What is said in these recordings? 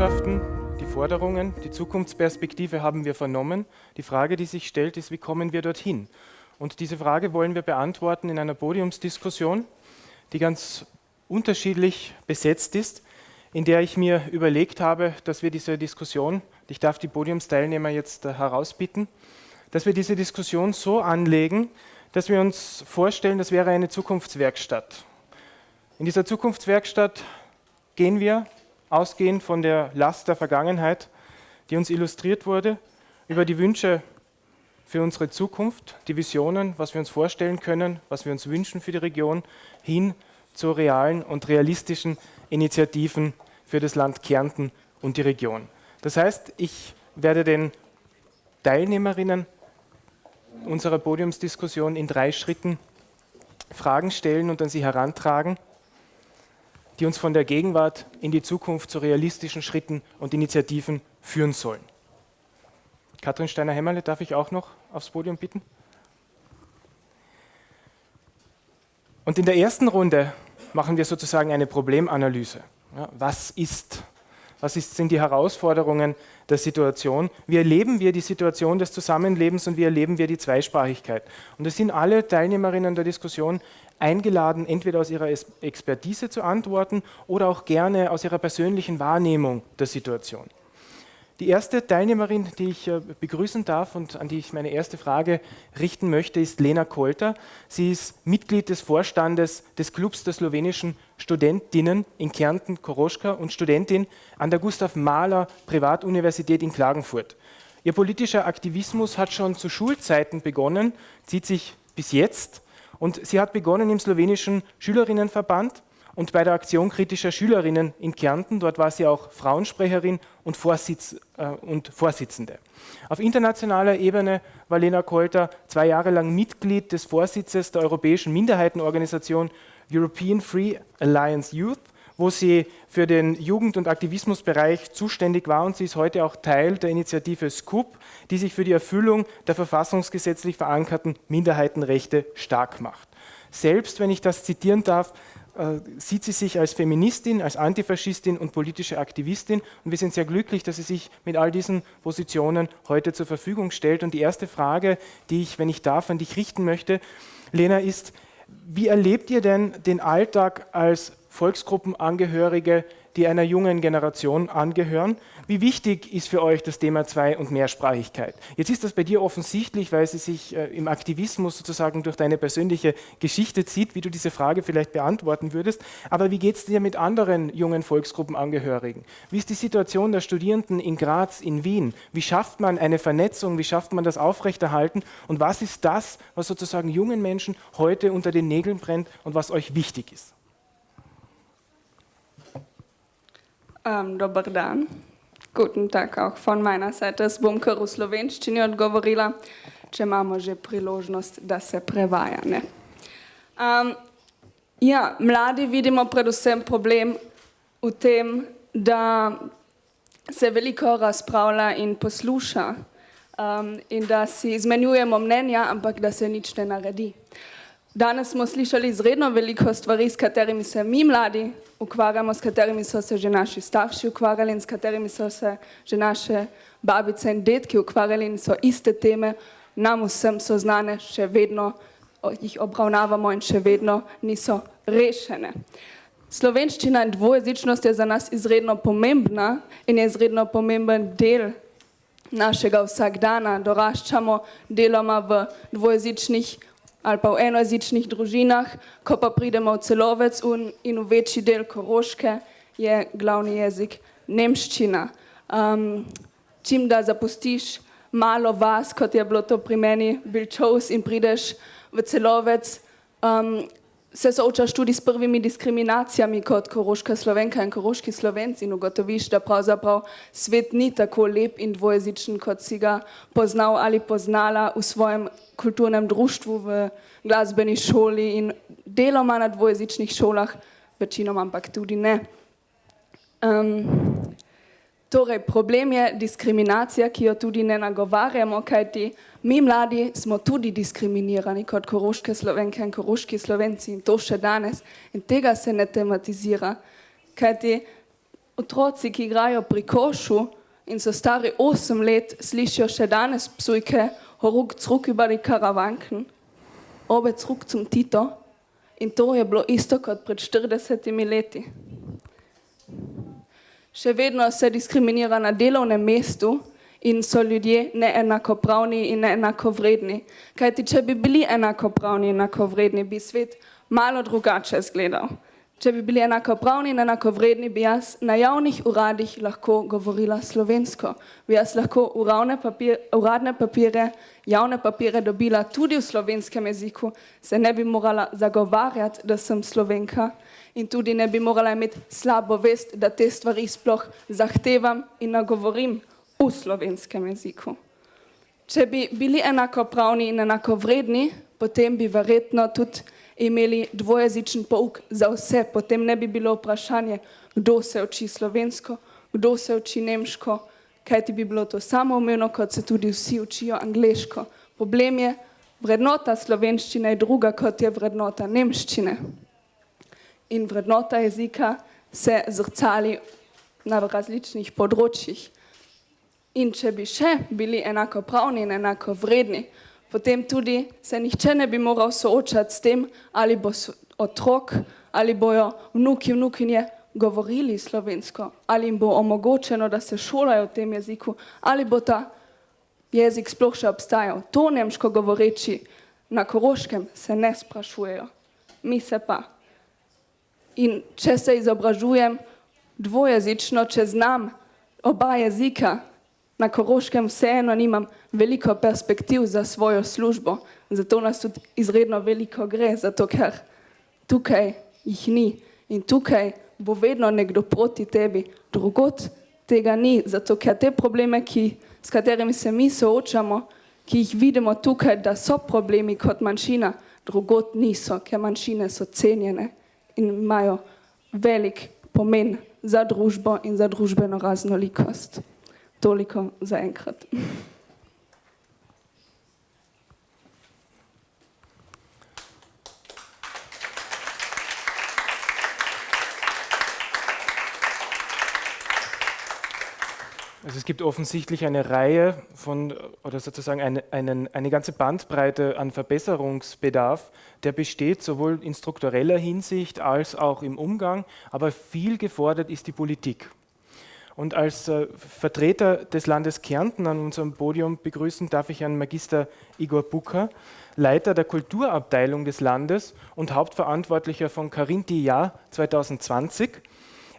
Botschaften, die Forderungen, die Zukunftsperspektive haben wir vernommen. Die Frage, die sich stellt, ist, wie kommen wir dorthin? Und diese Frage wollen wir beantworten in einer Podiumsdiskussion, die ganz unterschiedlich besetzt ist, in der ich mir überlegt habe, dass wir diese Diskussion, ich darf die Podiumsteilnehmer jetzt herausbitten, dass wir diese Diskussion so anlegen, dass wir uns vorstellen, das wäre eine Zukunftswerkstatt. In dieser Zukunftswerkstatt gehen wir, ausgehend von der Last der Vergangenheit, die uns illustriert wurde, über die Wünsche für unsere Zukunft, die Visionen, was wir uns vorstellen können, was wir uns wünschen für die Region, hin zu realen und realistischen Initiativen für das Land Kärnten und die Region. Das heißt, ich werde den Teilnehmerinnen unserer Podiumsdiskussion in 3 Schritten Fragen stellen und an sie herantragen, die uns von der Gegenwart in die Zukunft zu realistischen Schritten und Initiativen führen sollen. Katrin Steiner-Hämmerle, darf ich auch noch aufs Podium bitten? Und in der ersten Runde machen wir sozusagen eine Problemanalyse. Ja, was sind die Herausforderungen der Situation? Wie erleben wir die Situation des Zusammenlebens und wie erleben wir die Zweisprachigkeit? Und es sind alle Teilnehmerinnen der Diskussion eingeladen, entweder aus ihrer Expertise zu antworten oder auch gerne aus ihrer persönlichen Wahrnehmung der Situation. Die erste Teilnehmerin, die ich begrüßen darf und an die ich meine erste Frage richten möchte, ist Lena Kolter. Sie ist Mitglied des Vorstandes des Clubs der slowenischen Studentinnen in Kärnten, Koroška, und Studentin an der Gustav Mahler Privatuniversität in Klagenfurt. Ihr politischer Aktivismus hat schon zu Schulzeiten begonnen, zieht sich bis jetzt, und sie hat begonnen im slowenischen Schülerinnenverband und bei der Aktion kritischer Schülerinnen in Kärnten. Dort war sie auch Frauensprecherin und Vorsitzende. Auf internationaler Ebene war Lena Kolter 2 Jahre lang Mitglied des Vorsitzes der europäischen Minderheitenorganisation European Free Alliance Youth, wo sie für den Jugend- und Aktivismusbereich zuständig war, und sie ist heute auch Teil der Initiative SCOOP, die sich für die Erfüllung der verfassungsgesetzlich verankerten Minderheitenrechte stark macht. Selbst, wenn ich das zitieren darf, sieht sie sich als Feministin, als Antifaschistin und politische Aktivistin, und wir sind sehr glücklich, dass sie sich mit all diesen Positionen heute zur Verfügung stellt. Und die erste Frage, die ich, wenn ich darf, an dich richten möchte, Lena, ist: Wie erlebt ihr denn den Alltag als Volksgruppenangehörige, die einer jungen Generation angehören? Wie wichtig ist für euch das Thema Zwei- und Mehrsprachigkeit? Jetzt ist das bei dir offensichtlich, weil sie sich im Aktivismus sozusagen durch deine persönliche Geschichte zieht, wie du diese Frage vielleicht beantworten würdest. Aber wie geht es dir mit anderen jungen Volksgruppenangehörigen? Wie ist die Situation der Studierenden in Graz, in Wien? Wie schafft man eine Vernetzung? Wie schafft man das Aufrechterhalten? Und was ist das, was sozusagen jungen Menschen heute unter den Nägeln brennt und was euch wichtig ist? Dobar dan. Guten Tag auch von meiner Seite. Jaz bom kar v slovenščini odgovorila, če imamo že priložnost, da se prevaja. Ne? Mladi vidimo predvsem problem v tem, da se veliko razpravlja in posluša in da si izmenjujemo mnenja, ampak da se nič ne naredi. Danes smo slišali izredno veliko stvari, s katerimi se mi mladi ukvarjamo, s katerimi so se že naši starši ukvarjali in s katerimi so se že naše babice in dedki ukvarjali, in so iste teme, nam vsem so znane, še vedno jih obravnavamo in še vedno niso rešene. Slovenščina in dvojezičnost je za nas izredno pomembna in je izredno pomemben del našega vsakdana. Doraščamo deloma v dvojezičnih ali pa v enojezičnih družinah, ko pa pridemo v Celovec in v večji del Koroške, je glavni jezik nemščina. Čim da zapustiš malo vas, kot je bilo to pri meni Bilčovs, in prideš v Celovec, se soočaš tudi s prvimi diskriminacijami kot koroška Slovenka in koroški Slovenci in ugotoviš, da pravzaprav svet ni tako lep in dvojezičen, kot si ga poznal ali poznala v svojem kulturnem društvu, v glasbeni šoli in deloma na dvojezičnih šolah, večinoma ampak tudi ne. Torej, problem je diskriminacija, ki jo tudi ne nagovarjamo, kajti mi mladi smo tudi diskriminirani kot koroške Slovenke in koroški Slovenci, in to še danes, in tega se ne tematizira, kajti otroci, ki igrajo pri košu in so stari 8 let, slišijo še danes psujke, horuk zruk über die Karawanken, obe zruk zum Tito. In to je bilo isto kot pred 40 leti. Še vedno se diskriminira na delovnem mestu in so ljudje neenakopravni in neenakovredni. Kajti, če bi bili enakopravni in enakovredni, bi svet malo drugače izgledal. Če bi bili enakopravni in enakovredni, bi jaz na javnih uradih lahko govorila slovensko. Bi jaz lahko uradne papire, javne papire dobila tudi v slovenskem jeziku, se ne bi morala zagovarjati, da sem Slovenka in tudi ne bi morala imeti slabo vest, da te stvari sploh zahtevam in nagovorim v slovenskem jeziku. Če bi bili enakopravni in enakovredni, potem bi verjetno tudi imeli dvojezičen pouk za vse. Potem ne bi bilo vprašanje, kdo se uči slovensko, kdo se uči nemško, kajti bi bilo to samoumevno, kot se tudi vsi učijo angleško. Problem je, vrednota slovenščine je druga, kot je vrednota nemščine. In vrednota jezika se zrcali na različnih področjih. In če bi še bili enakopravni in enakovredni, potem tudi se nihče ne bi moral soočati s tem, ali bo otrok, ali bojo vnuki, vnukinje govorili slovensko, ali jim bo omogočeno, da se šolajo v tem jeziku, ali bo ta jezik sploh še obstajal. To nemško govoreči na Koroškem se ne sprašujejo, mi se pa. In če se izobražujem dvojezično, če znam oba jezika, na Koroškem vseeno nimam veliko perspektiv za svojo službo, zato nas tudi izredno veliko gre, zato ker tukaj jih ni in tukaj bo vedno nekdo proti tebi, drugod tega ni, zato ker te probleme, s katerimi se mi soočamo, ki jih vidimo tukaj, da so problemi kot manjšina, drugod niso, ker manjšine so cenjene in imajo velik pomen za družbo in za družbeno raznolikost. Toliko za enkrat. Also es gibt offensichtlich eine Reihe von, oder sozusagen eine ganze Bandbreite an Verbesserungsbedarf, der besteht sowohl in struktureller Hinsicht als auch im Umgang, aber viel gefordert ist die Politik. Und als Vertreter des Landes Kärnten an unserem Podium begrüßen darf ich Herrn Magister Igor Bucka, Leiter der Kulturabteilung des Landes und Hauptverantwortlicher von Carinti Jahr 2020.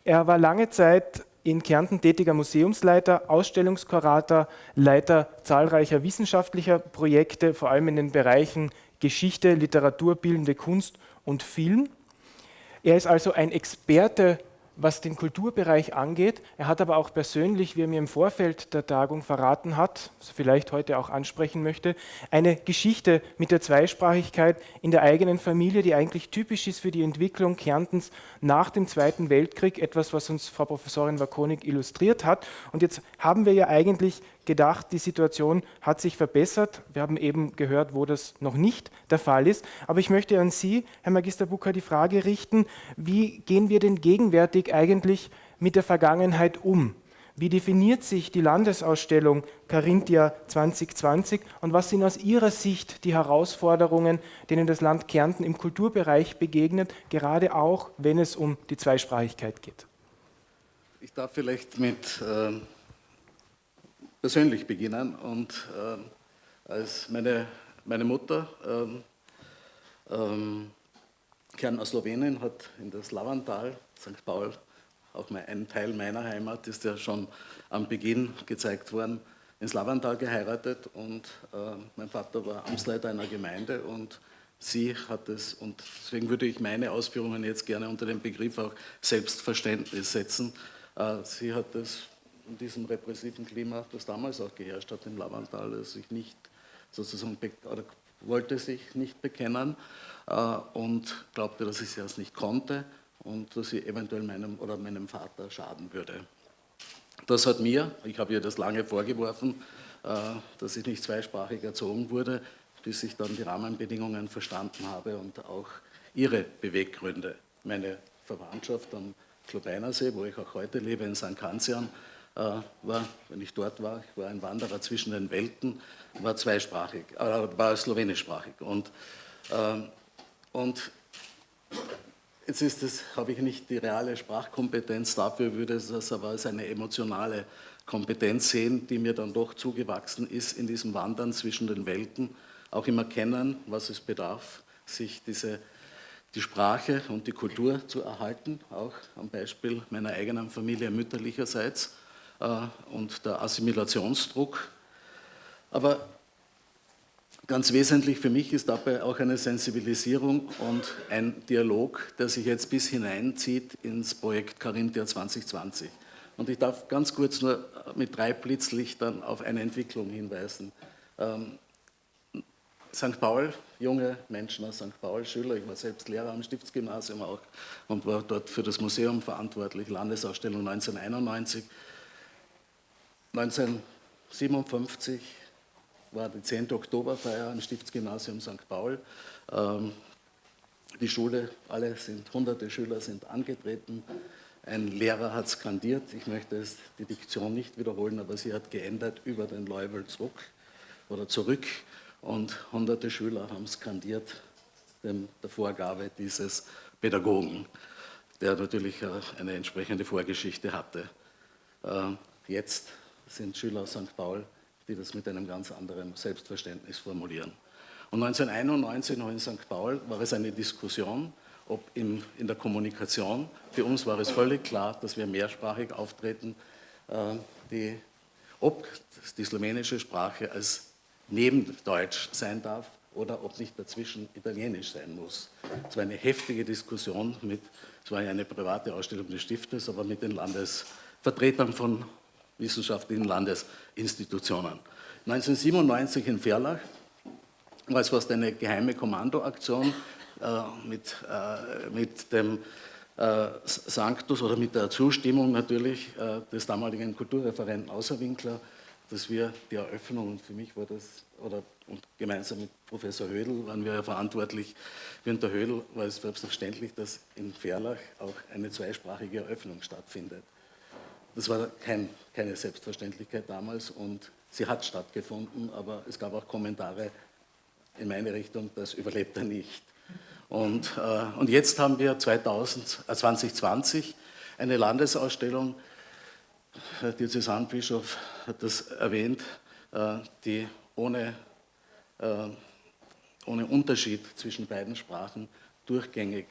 Er war lange Zeit in Kärnten tätiger Museumsleiter, Ausstellungskurator, Leiter zahlreicher wissenschaftlicher Projekte, vor allem in den Bereichen Geschichte, Literatur, bildende Kunst und Film. Er ist also ein Experte, was den Kulturbereich angeht. Er hat aber auch persönlich, wie er mir im Vorfeld der Tagung verraten hat, was er vielleicht heute auch ansprechen möchte, eine Geschichte mit der Zweisprachigkeit in der eigenen Familie, die eigentlich typisch ist für die Entwicklung Kärntens nach dem Zweiten Weltkrieg, etwas, was uns Frau Professorin Wakonik illustriert hat. Und jetzt haben wir ja eigentlich gedacht, die Situation hat sich verbessert. Wir haben eben gehört, wo das noch nicht der Fall ist. Aber ich möchte an Sie, Herr Magister Bucka, die Frage richten, wie gehen wir denn gegenwärtig eigentlich mit der Vergangenheit um? Wie definiert sich die Landesausstellung Carinthia 2020 und was sind aus Ihrer Sicht die Herausforderungen, denen das Land Kärnten im Kulturbereich begegnet, gerade auch, wenn es um die Zweisprachigkeit geht? Ich darf vielleicht mit persönlich beginnen und als meine Mutter, Kärnten aus Slowenien, hat in das Lavantal, St. Paul, auch ein Teil meiner Heimat, ist ja schon am Beginn gezeigt worden, ins Lavantal geheiratet und mein Vater war Amtsleiter einer Gemeinde und sie hat es, und deswegen würde ich meine Ausführungen jetzt gerne unter den Begriff auch Selbstverständnis setzen. Sie hat es in diesem repressiven Klima, das damals auch geherrscht hat im Lavantal, sich nicht sozusagen oder wollte sich nicht bekennen und glaubte, dass sie es nicht konnte und dass sie eventuell meinem Vater schaden würde. Das hat mir, ich habe ihr das lange vorgeworfen, dass ich nicht zweisprachig erzogen wurde, bis ich dann die Rahmenbedingungen verstanden habe und auch ihre Beweggründe. Meine Verwandtschaft am Klobeinersee, wo ich auch heute lebe, in St. Kanzian, wenn ich dort war, ich war ein Wanderer zwischen den Welten, war zweisprachig, war slowenischsprachig. Und jetzt habe ich nicht die reale Sprachkompetenz, dafür würde ich das aber als eine emotionale Kompetenz sehen, die mir dann doch zugewachsen ist in diesem Wandern zwischen den Welten, auch im Erkennen, was es bedarf, sich die Sprache und die Kultur zu erhalten, auch am Beispiel meiner eigenen Familie mütterlicherseits und der Assimilationsdruck. Aber ganz wesentlich für mich ist dabei auch eine Sensibilisierung und ein Dialog, der sich jetzt bis hineinzieht ins Projekt Carinthia 2020. Und ich darf ganz kurz nur mit 3 Blitzlichtern auf eine Entwicklung hinweisen. St. Paul, junge Menschen aus St. Paul, Schüler, ich war selbst Lehrer am Stiftsgymnasium auch und war dort für das Museum verantwortlich, Landesausstellung 1991. 1957 war die 10. Oktoberfeier am Stiftsgymnasium St. Paul. Die Schule, hunderte Schüler sind angetreten. Ein Lehrer hat skandiert, ich möchte die Diktion nicht wiederholen, aber sie hat geändert, über den Leuwel zurück. Und hunderte Schüler haben skandiert der Vorgabe dieses Pädagogen, der natürlich eine entsprechende Vorgeschichte hatte. Jetzt sind Schüler aus St. Paul, die das mit einem ganz anderen Selbstverständnis formulieren. Und 1991 noch in St. Paul war es eine Diskussion, ob in der Kommunikation, für uns war es völlig klar, dass wir mehrsprachig auftreten, ob die slowenische Sprache als neben Deutsch sein darf oder ob nicht dazwischen Italienisch sein muss. Es war eine heftige Diskussion, es war ja eine private Ausstellung des Stiftes, aber mit den Vertretern von wissenschaftlichen Landesinstitutionen. 1997 in Verlach war es fast eine geheime Kommandoaktion mit dem Sanctus oder mit der Zustimmung natürlich des damaligen Kulturreferenten Außerwinkler, dass wir die Eröffnung, und für mich war das, und gemeinsam mit Professor Hödel waren wir ja verantwortlich, für unter Hödel war es selbstverständlich, dass in Verlach auch eine zweisprachige Eröffnung stattfindet. Das war keine Selbstverständlichkeit damals und sie hat stattgefunden, aber es gab auch Kommentare in meine Richtung, das überlebt er nicht. Und jetzt haben wir 2020 eine Landesausstellung, der Diözesanbischof hat das erwähnt, die ohne Unterschied zwischen beiden Sprachen durchgängig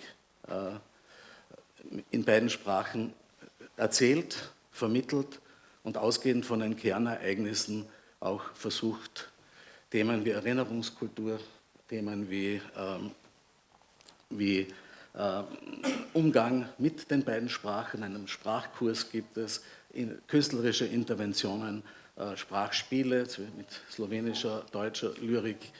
in beiden Sprachen erzählt, vermittelt und ausgehend von den Kernereignissen auch versucht, Themen wie Erinnerungskultur, Themen wie Umgang mit den beiden Sprachen, einen Sprachkurs gibt es, künstlerische Interventionen, Sprachspiele mit slowenischer, deutscher Lyrik,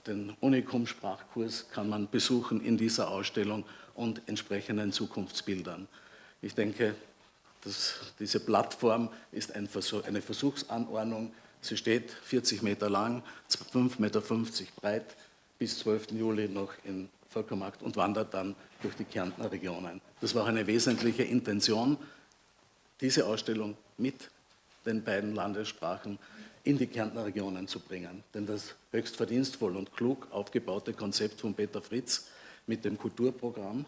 den Unikum-Sprachkurs kann man besuchen in dieser Ausstellung und entsprechenden Zukunftsbildern. Ich denke, diese Plattform ist eine Versuchsanordnung. Sie steht 40 Meter lang, 5,50 Meter breit, bis 12. Juli noch in Völkermarkt und wandert dann durch die Kärntner Regionen. Das war auch eine wesentliche Intention, diese Ausstellung mit den beiden Landessprachen in die Kärntner Regionen zu bringen. Denn das höchst verdienstvoll und klug aufgebaute Konzept von Peter Fritz mit dem Kulturprogramm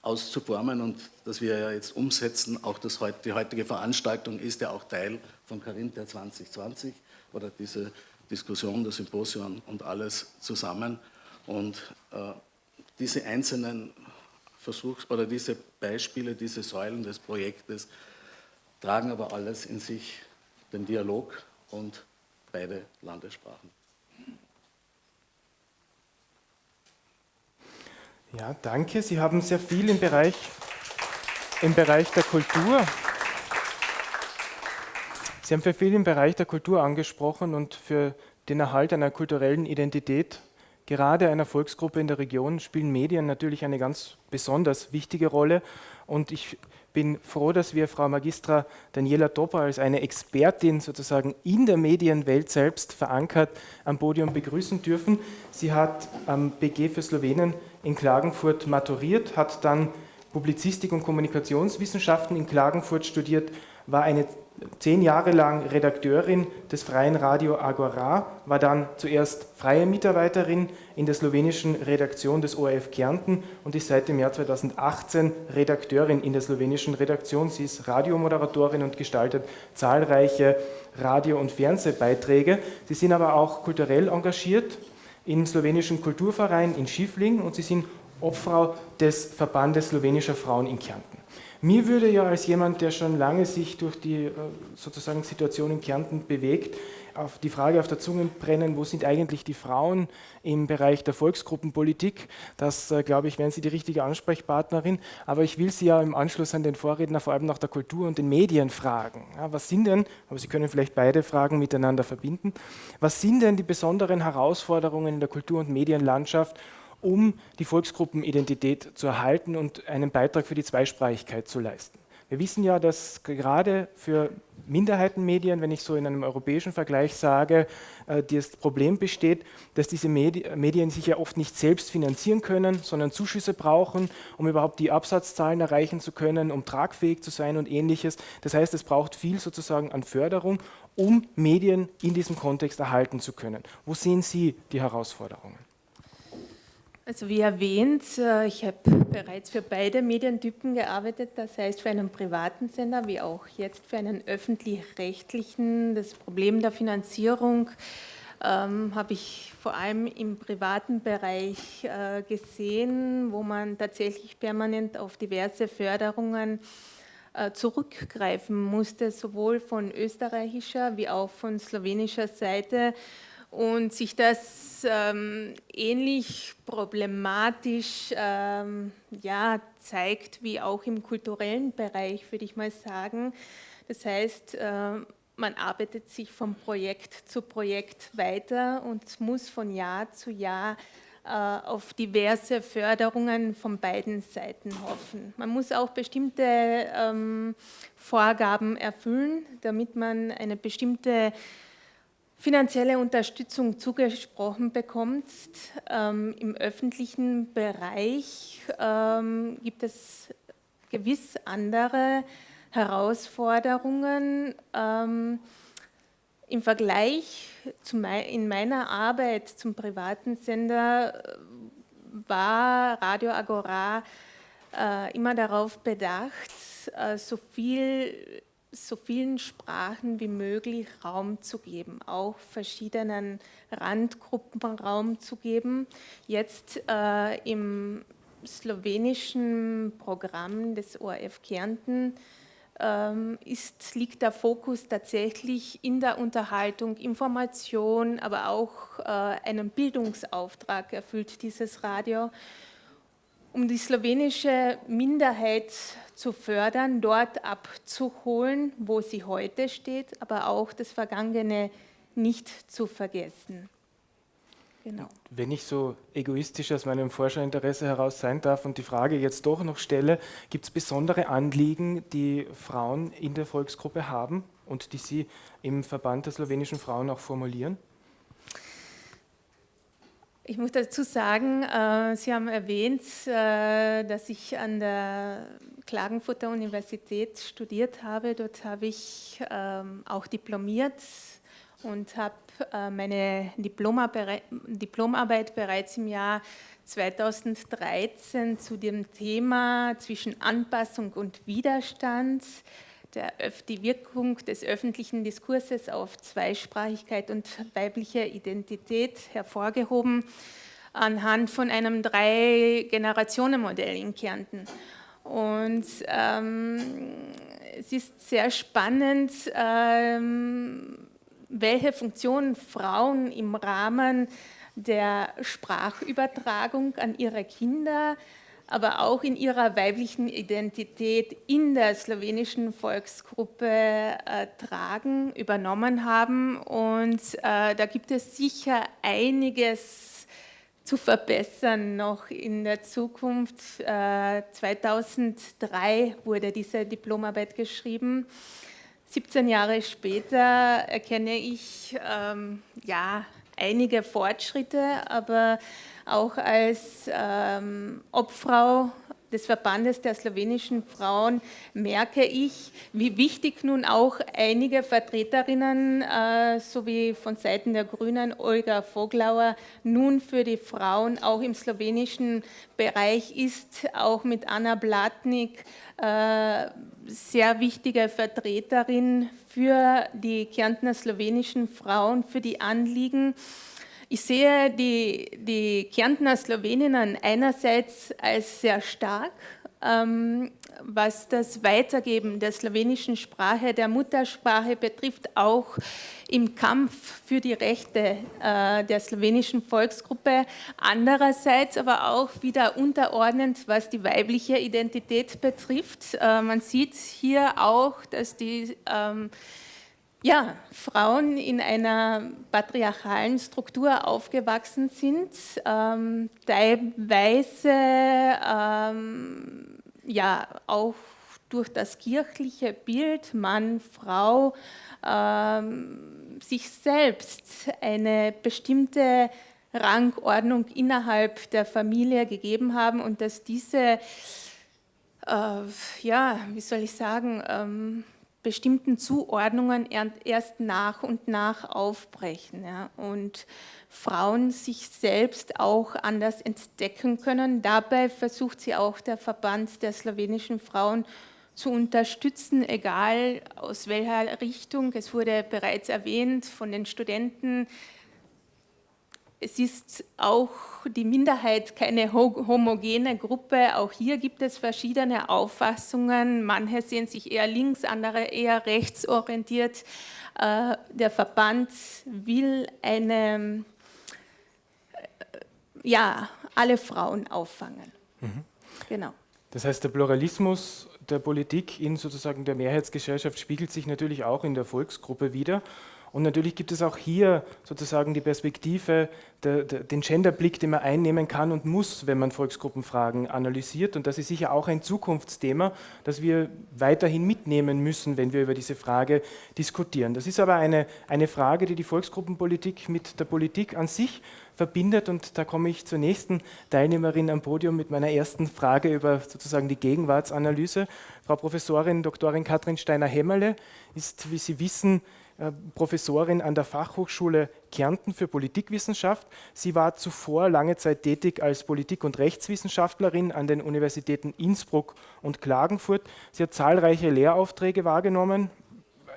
auszuformen und das wir ja jetzt umsetzen. Auch die heutige Veranstaltung ist ja auch Teil von Carinthia 2020 oder diese Diskussion, das Symposium und alles zusammen. Und diese einzelnen diese Beispiele, diese Säulen des Projektes tragen aber alles in sich den Dialog und beide Landessprachen. Ja, danke. Sie haben sehr viel im Bereich der Kultur. Sie haben viel im Bereich der Kultur angesprochen und für den Erhalt einer kulturellen Identität, gerade einer Volksgruppe in der Region, spielen Medien natürlich eine ganz besonders wichtige Rolle. Und ich bin froh, dass wir Frau Magistra Daniela Topper als eine Expertin sozusagen in der Medienwelt selbst verankert am Podium begrüßen dürfen. Sie hat am BG für Slowenen in Klagenfurt maturiert, hat dann Publizistik und Kommunikationswissenschaften in Klagenfurt studiert, war 10 Jahre lang Redakteurin des freien Radio Agora, war dann zuerst freie Mitarbeiterin in der slowenischen Redaktion des ORF Kärnten und ist seit dem Jahr 2018 Redakteurin in der slowenischen Redaktion. Sie ist Radiomoderatorin und gestaltet zahlreiche Radio- und Fernsehbeiträge. Sie sind aber auch kulturell engagiert im slowenischen Kulturverein in Schiffling und sie sind Obfrau des Verbandes slowenischer Frauen in Kärnten. Mir würde ja als jemand, der schon lange sich durch die sozusagen Situation in Kärnten bewegt, auf die Frage auf der Zunge brennen, wo sind eigentlich die Frauen im Bereich der Volksgruppenpolitik? Das, glaube ich, wären Sie die richtige Ansprechpartnerin. Aber ich will Sie ja im Anschluss an den Vorredner vor allem nach der Kultur und den Medien fragen. Ja, was sind denn, aber Sie können vielleicht beide Fragen miteinander verbinden, was sind denn die besonderen Herausforderungen in der Kultur- und Medienlandschaft, um die Volksgruppenidentität zu erhalten und einen Beitrag für die Zweisprachigkeit zu leisten? Wir wissen ja, dass gerade für Minderheitenmedien, wenn ich so in einem europäischen Vergleich sage, das Problem besteht, dass diese Medien sich ja oft nicht selbst finanzieren können, sondern Zuschüsse brauchen, um überhaupt die Absatzzahlen erreichen zu können, um tragfähig zu sein und Ähnliches. Das heißt, es braucht viel sozusagen an Förderung, um Medien in diesem Kontext erhalten zu können. Wo sehen Sie die Herausforderungen? Also wie erwähnt, ich habe bereits für beide Medientypen gearbeitet, das heißt für einen privaten Sender wie auch jetzt für einen öffentlich-rechtlichen. Das Problem der Finanzierung habe ich vor allem im privaten Bereich gesehen, wo man tatsächlich permanent auf diverse Förderungen zurückgreifen musste, sowohl von österreichischer wie auch von slowenischer Seite. Und sich das ähnlich problematisch zeigt wie auch im kulturellen Bereich, würde ich mal sagen. Das heißt, man arbeitet sich von Projekt zu Projekt weiter und muss von Jahr zu Jahr auf diverse Förderungen von beiden Seiten hoffen. Man muss auch bestimmte Vorgaben erfüllen, damit man eine bestimmte finanzielle Unterstützung zugesprochen bekommt. Im öffentlichen Bereich gibt es gewiss andere Herausforderungen. Im Vergleich in meiner Arbeit zum privaten Sender war Radio Agora immer darauf bedacht, so vielen Sprachen wie möglich Raum zu geben, auch verschiedenen Randgruppen Raum zu geben. Jetzt im slowenischen Programm des ORF Kärnten liegt der Fokus tatsächlich in der Unterhaltung, Information, aber auch einen Bildungsauftrag erfüllt dieses Radio, um die slowenische Minderheit zu fördern, dort abzuholen, wo sie heute steht, aber auch das Vergangene nicht zu vergessen. Genau. Wenn ich so egoistisch aus meinem Forscherinteresse heraus sein darf und die Frage jetzt doch noch stelle, gibt es besondere Anliegen, die Frauen in der Volksgruppe haben und die Sie im Verband der slowenischen Frauen auch formulieren? Ich muss dazu sagen, Sie haben erwähnt, dass ich an der Klagenfurter Universität studiert habe. Dort habe ich auch diplomiert und habe meine Diplomarbeit bereits im Jahr 2013 zu dem Thema zwischen Anpassung und Widerstand, die Wirkung des öffentlichen Diskurses auf Zweisprachigkeit und weibliche Identität hervorgehoben, anhand von einem 3-Generationen-Modell in Kärnten. Und es ist sehr spannend, welche Funktion Frauen im Rahmen der Sprachübertragung an ihre Kinder, aber auch in ihrer weiblichen Identität in der slowenischen Volksgruppe übernommen haben. Und da gibt es sicher einiges zu verbessern noch in der Zukunft. 2003 wurde diese Diplomarbeit geschrieben. 17 Jahre später erkenne ich einige Fortschritte, aber auch als Obfrau des Verbandes der slowenischen Frauen merke ich, wie wichtig nun auch einige Vertreterinnen, sowie von Seiten der Grünen, Olga Voglauer, nun für die Frauen auch im slowenischen Bereich ist, auch mit Anna Blatnik, sehr wichtige Vertreterin für die Kärntner slowenischen Frauen, für die Anliegen. Ich sehe die Kärntner Sloweninnen einerseits als sehr stark, was das Weitergeben der slowenischen Sprache, der Muttersprache betrifft, auch im Kampf für die Rechte der slowenischen Volksgruppe. Andererseits aber auch wieder unterordnend, was die weibliche Identität betrifft. Man sieht hier auch, dass die Frauen in einer patriarchalen Struktur aufgewachsen sind, teilweise auch durch das kirchliche Bild Mann, Frau sich selbst eine bestimmte Rangordnung innerhalb der Familie gegeben haben und dass diese, bestimmten Zuordnungen erst nach und nach aufbrechen, ja, und Frauen sich selbst auch anders entdecken können. Dabei versucht sie auch der Verband der slowenischen Frauen zu unterstützen, egal aus welcher Richtung. Es wurde bereits erwähnt von den Studenten. Es ist auch die Minderheit keine homogene Gruppe. Auch hier gibt es verschiedene Auffassungen. Manche sehen sich eher links, andere eher rechtsorientiert. Der Verband will alle Frauen auffangen. Genau. Das heißt, der Pluralismus der Politik in sozusagen der Mehrheitsgesellschaft spiegelt sich natürlich auch in der Volksgruppe wider. Und natürlich gibt es auch hier sozusagen die Perspektive, den Genderblick, den man einnehmen kann und muss, wenn man Volksgruppenfragen analysiert. Und das ist sicher auch ein Zukunftsthema, das wir weiterhin mitnehmen müssen, wenn wir über diese Frage diskutieren. Das ist aber eine Frage, die Volksgruppenpolitik mit der Politik an sich verbindet. Und da komme ich zur nächsten Teilnehmerin am Podium mit meiner ersten Frage über sozusagen die Gegenwartsanalyse. Frau Professorin Dr. Katrin Steiner-Hämmerle ist, wie Sie wissen, Professorin an der Fachhochschule Kärnten für Politikwissenschaft. Sie war zuvor lange Zeit tätig als Politik- und Rechtswissenschaftlerin an den Universitäten Innsbruck und Klagenfurt. Sie hat zahlreiche Lehraufträge wahrgenommen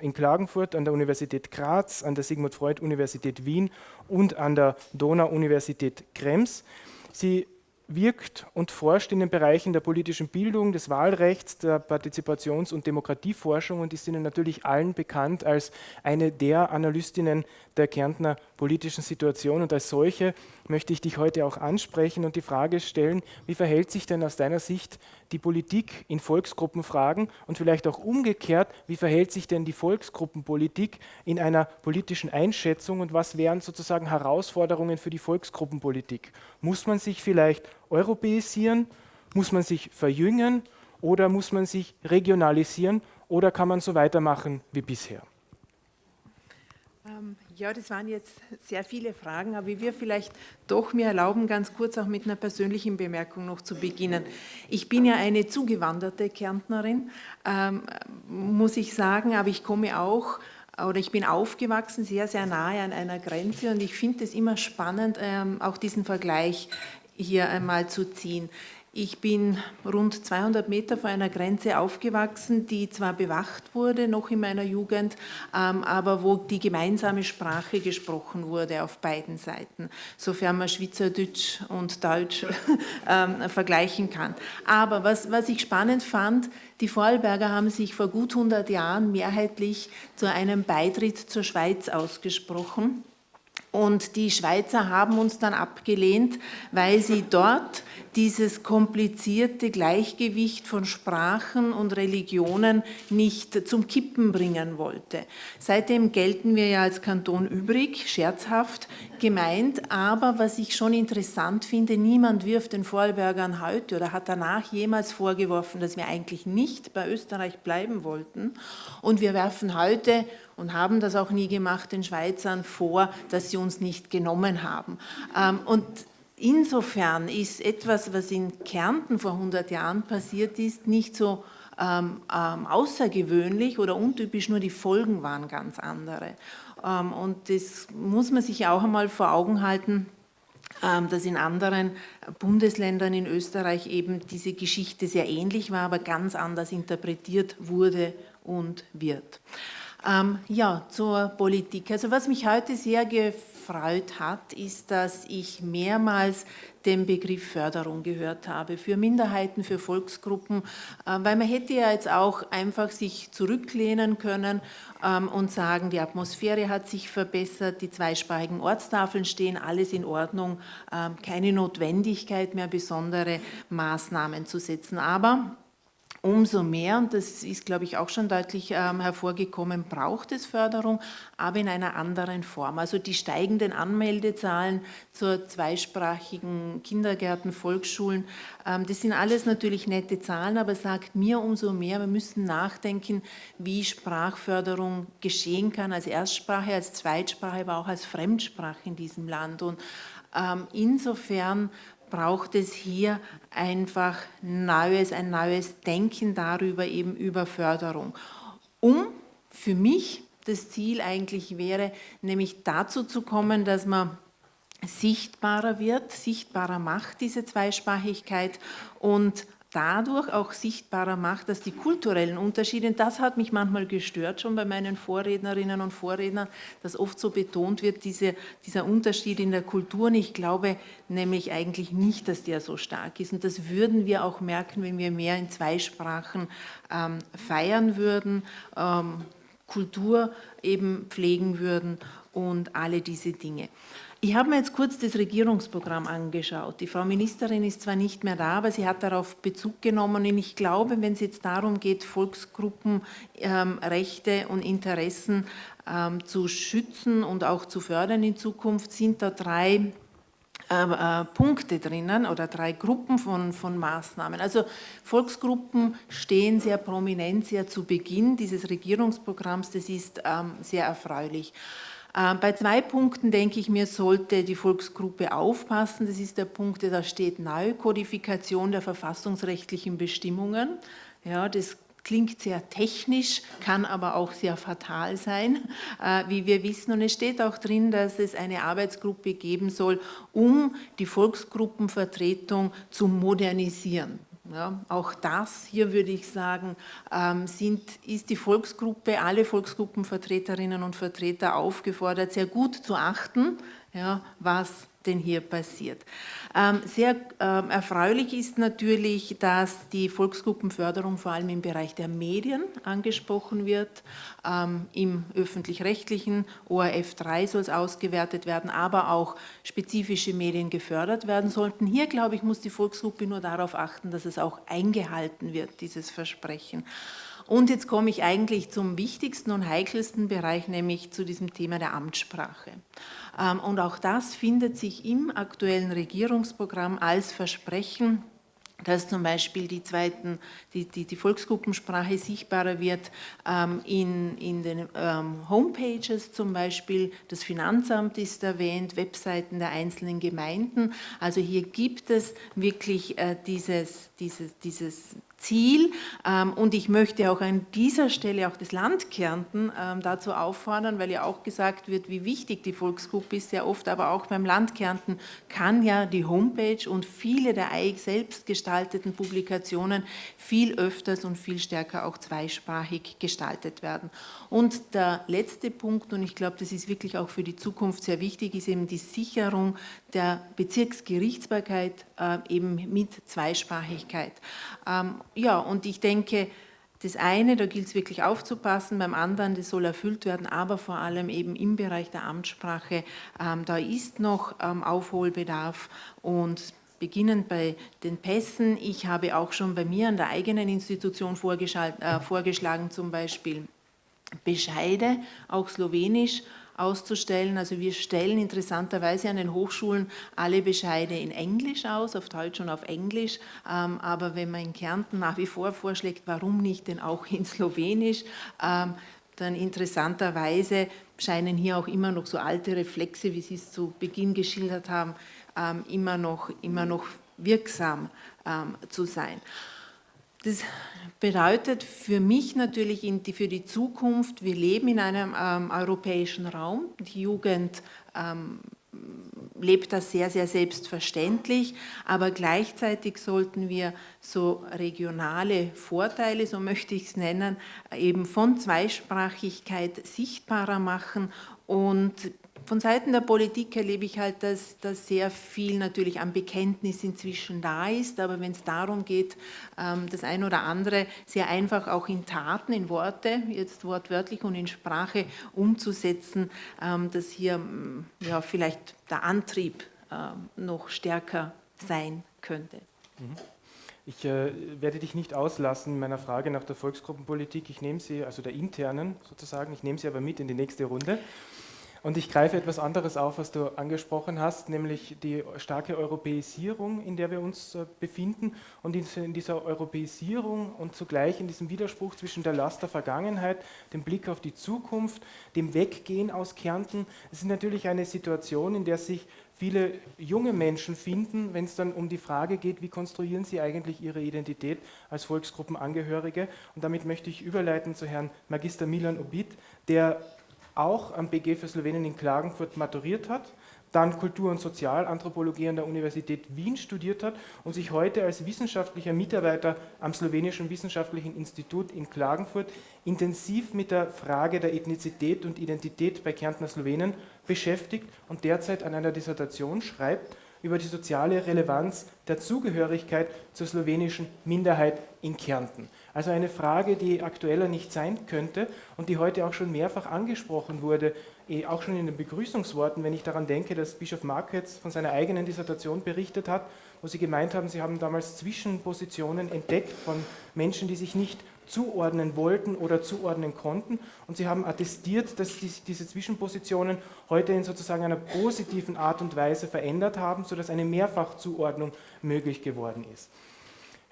in Klagenfurt, an der Universität Graz, an der Sigmund-Freud-Universität Wien und an der Donau-Universität Krems. Sie wirkt und forscht in den Bereichen der politischen Bildung, des Wahlrechts, der Partizipations- und Demokratieforschung und ist Ihnen natürlich allen bekannt als eine der Analystinnen der Kärntner politischen Situation. Und als solche möchte ich dich heute auch ansprechen und die Frage stellen, wie verhält sich denn aus deiner Sicht die Politik in Volksgruppenfragen und vielleicht auch umgekehrt, wie verhält sich denn die Volksgruppenpolitik in einer politischen Einschätzung und was wären sozusagen Herausforderungen für die Volksgruppenpolitik? Muss man sich vielleicht europäisieren, muss man sich verjüngen oder muss man sich regionalisieren oder kann man so weitermachen wie bisher? Ja, das waren jetzt sehr viele Fragen, aber ich will vielleicht doch mir erlauben, ganz kurz auch mit einer persönlichen Bemerkung noch zu beginnen. Ich bin ja eine zugewanderte Kärntnerin, muss ich sagen, aber ich komme auch, oder ich bin aufgewachsen sehr, sehr nahe an einer Grenze und ich finde es immer spannend, auch diesen Vergleich hier einmal zu ziehen. Ich bin rund 200 Meter vor einer Grenze aufgewachsen, die zwar bewacht wurde, noch in meiner Jugend, aber wo die gemeinsame Sprache gesprochen wurde auf beiden Seiten, sofern man Schweizerdeutsch und Deutsch vergleichen kann. Aber was ich spannend fand, die Vorarlberger haben sich vor gut 100 Jahren mehrheitlich zu einem Beitritt zur Schweiz ausgesprochen. Und die Schweizer haben uns dann abgelehnt, weil sie dort dieses komplizierte Gleichgewicht von Sprachen und Religionen nicht zum Kippen bringen wollte. Seitdem gelten wir ja als Kanton übrig, scherzhaft gemeint, aber was ich schon interessant finde, niemand wirft den Vorarlbergern heute oder hat danach jemals vorgeworfen, dass wir eigentlich nicht bei Österreich bleiben wollten. Und wir werfen heute und haben das auch nie gemacht, den Schweizern vor, dass sie uns nicht genommen haben. Und insofern ist etwas, was in Kärnten vor 100 Jahren passiert ist, nicht so außergewöhnlich oder untypisch, nur die Folgen waren ganz andere. Und das muss man sich auch einmal vor Augen halten, dass in anderen Bundesländern in Österreich eben diese Geschichte sehr ähnlich war, aber ganz anders interpretiert wurde und wird. Ja, zur Politik. Also was mich heute sehr gefreut hat, ist, dass ich mehrmals den Begriff Förderung gehört habe für Minderheiten, für Volksgruppen, weil man hätte ja jetzt auch einfach sich zurücklehnen können und sagen, die Atmosphäre hat sich verbessert, die zweisprachigen Ortstafeln stehen, alles in Ordnung, keine Notwendigkeit mehr, besondere Maßnahmen zu setzen. Aber umso mehr, und das ist, glaube ich, auch schon deutlich hervorgekommen, braucht es Förderung, aber in einer anderen Form. Also die steigenden Anmeldezahlen zur zweisprachigen Kindergärten, Volksschulen, das sind alles natürlich nette Zahlen, aber sagt mir umso mehr, wir müssen nachdenken, wie Sprachförderung geschehen kann, als Erstsprache, als Zweitsprache, aber auch als Fremdsprache in diesem Land. Und insofern braucht es hier einfach ein neues Denken darüber, eben über Förderung. Für mich das Ziel eigentlich wäre, nämlich dazu zu kommen, dass man sichtbarer wird, sichtbarer macht diese Zweisprachigkeit und dadurch auch sichtbarer macht, dass die kulturellen Unterschiede, das hat mich manchmal gestört schon bei meinen Vorrednerinnen und Vorrednern, dass oft so betont wird, dieser Unterschied in der Kultur. Und ich glaube nämlich eigentlich nicht, dass der so stark ist. Und das würden wir auch merken, wenn wir mehr in zwei Sprachen feiern würden, Kultur eben pflegen würden und alle diese Dinge. Ich habe mir jetzt kurz das Regierungsprogramm angeschaut. Die Frau Ministerin ist zwar nicht mehr da, aber sie hat darauf Bezug genommen. Und ich glaube, wenn es jetzt darum geht, Volksgruppenrechte und Interessen zu schützen und auch zu fördern in Zukunft, sind da drei Punkte drinnen oder drei Gruppen von Maßnahmen. Also Volksgruppen stehen sehr prominent, sehr zu Beginn dieses Regierungsprogramms. Das ist sehr erfreulich. Bei zwei Punkten, denke ich mir, sollte die Volksgruppe aufpassen. Das ist der Punkt, da steht Neukodifikation der verfassungsrechtlichen Bestimmungen. Ja, das klingt sehr technisch, kann aber auch sehr fatal sein, wie wir wissen. Und es steht auch drin, dass es eine Arbeitsgruppe geben soll, um die Volksgruppenvertretung zu modernisieren. Ja, auch das, hier würde ich sagen, ist die Volksgruppe, alle Volksgruppenvertreterinnen und Vertreter aufgefordert, sehr gut zu achten, ja, was denn hier passiert. Sehr erfreulich ist natürlich, dass die Volksgruppenförderung vor allem im Bereich der Medien angesprochen wird. Im öffentlich-rechtlichen ORF 3 soll es ausgewertet werden, aber auch spezifische Medien gefördert werden sollten. Hier, glaube ich, muss die Volksgruppe nur darauf achten, dass es auch eingehalten wird, dieses Versprechen. Und jetzt komme ich eigentlich zum wichtigsten und heikelsten Bereich, nämlich zu diesem Thema der Amtssprache. Und auch das findet sich im aktuellen Regierungsprogramm als Versprechen, dass zum Beispiel die Volksgruppensprache sichtbarer wird in den Homepages zum Beispiel. Das Finanzamt ist erwähnt, Webseiten der einzelnen Gemeinden. Also hier gibt es wirklich dieses Ziel. Und ich möchte auch an dieser Stelle auch das Land Kärnten dazu auffordern, weil ja auch gesagt wird, wie wichtig die Volksgruppe ist, sehr oft, aber auch beim Land Kärnten kann ja die Homepage und viele der selbst gestalteten Publikationen viel öfters und viel stärker auch zweisprachig gestaltet werden. Und der letzte Punkt, und ich glaube, das ist wirklich auch für die Zukunft sehr wichtig, ist eben die Sicherung der Bezirksgerichtsbarkeit eben mit Zweisprachigkeit. Ja, und ich denke, Das eine, da gilt es wirklich aufzupassen, beim anderen, das soll erfüllt werden, aber vor allem eben im Bereich der Amtssprache, da ist noch Aufholbedarf und beginnend bei den Pässen. Ich habe auch schon bei mir an der eigenen Institution vorgeschlagen, zum Beispiel Bescheide, auch slowenisch auszustellen. Also wir stellen interessanterweise an den Hochschulen alle Bescheide in Englisch aus, auf Deutsch und auf Englisch. Aber wenn man in Kärnten nach wie vor vorschlägt, warum nicht denn auch in Slowenisch, dann interessanterweise scheinen hier auch immer noch so alte Reflexe, wie Sie es zu Beginn geschildert haben, immer noch wirksam zu sein. Das bedeutet für mich natürlich für die Zukunft, wir leben in einem europäischen Raum, die Jugend lebt das sehr, sehr selbstverständlich, aber gleichzeitig sollten wir so regionale Vorteile, so möchte ich es nennen, eben von Zweisprachigkeit sichtbarer machen. Und von Seiten der Politik erlebe ich halt, dass sehr viel natürlich an Bekenntnis inzwischen da ist, aber wenn es darum geht, das ein oder andere sehr einfach auch in Taten, in Worte, jetzt wortwörtlich und in Sprache umzusetzen, dass hier ja, vielleicht der Antrieb noch stärker sein könnte. Ich werde dich nicht auslassen in meiner Frage nach der Volksgruppenpolitik. Ich nehme sie, also der internen sozusagen, ich nehme sie aber mit in die nächste Runde. Und ich greife etwas anderes auf, was du angesprochen hast, nämlich die starke Europäisierung, in der wir uns befinden. Und in dieser Europäisierung und zugleich in diesem Widerspruch zwischen der Last der Vergangenheit, dem Blick auf die Zukunft, dem Weggehen aus Kärnten, es ist natürlich eine Situation, in der sich viele junge Menschen finden, wenn es dann um die Frage geht, wie konstruieren sie eigentlich ihre Identität als Volksgruppenangehörige. Und damit möchte ich überleiten zu Herrn Magister Milan Obid, der auch am BG für Slowenien in Klagenfurt maturiert hat, dann Kultur- und Sozialanthropologie an der Universität Wien studiert hat und sich heute als wissenschaftlicher Mitarbeiter am Slowenischen Wissenschaftlichen Institut in Klagenfurt intensiv mit der Frage der Ethnizität und Identität bei Kärntner Slowenen beschäftigt und derzeit an einer Dissertation schreibt über die soziale Relevanz der Zugehörigkeit zur slowenischen Minderheit in Kärnten. Also eine Frage, die aktueller nicht sein könnte und die heute auch schon mehrfach angesprochen wurde, auch schon in den Begrüßungsworten, wenn ich daran denke, dass Bischof Markets von seiner eigenen Dissertation berichtet hat, wo sie gemeint haben, sie haben damals Zwischenpositionen entdeckt von Menschen, die sich nicht zuordnen wollten oder zuordnen konnten. Und sie haben attestiert, dass diese Zwischenpositionen heute in sozusagen einer positiven Art und Weise verändert haben, sodass eine Mehrfachzuordnung möglich geworden ist.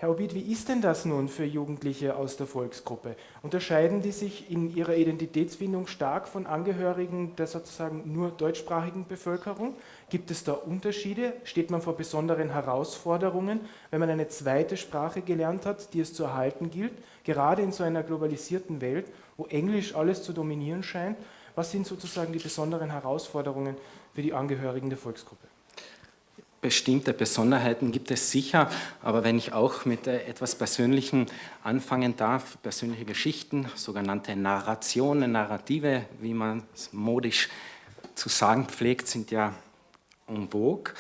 Herr Obid, wie ist denn das nun für Jugendliche aus der Volksgruppe? Unterscheiden die sich in ihrer Identitätsfindung stark von Angehörigen der sozusagen nur deutschsprachigen Bevölkerung? Gibt es da Unterschiede? Steht man vor besonderen Herausforderungen, wenn man eine zweite Sprache gelernt hat, die es zu erhalten gilt? Gerade in so einer globalisierten Welt, wo Englisch alles zu dominieren scheint, was sind sozusagen die besonderen Herausforderungen für die Angehörigen der Volksgruppe? Bestimmte Besonderheiten gibt es sicher, aber wenn ich auch mit etwas Persönlichem anfangen darf, persönliche Geschichten, sogenannte Narrationen, Narrative, wie man es modisch zu sagen pflegt, sind ja en vogue.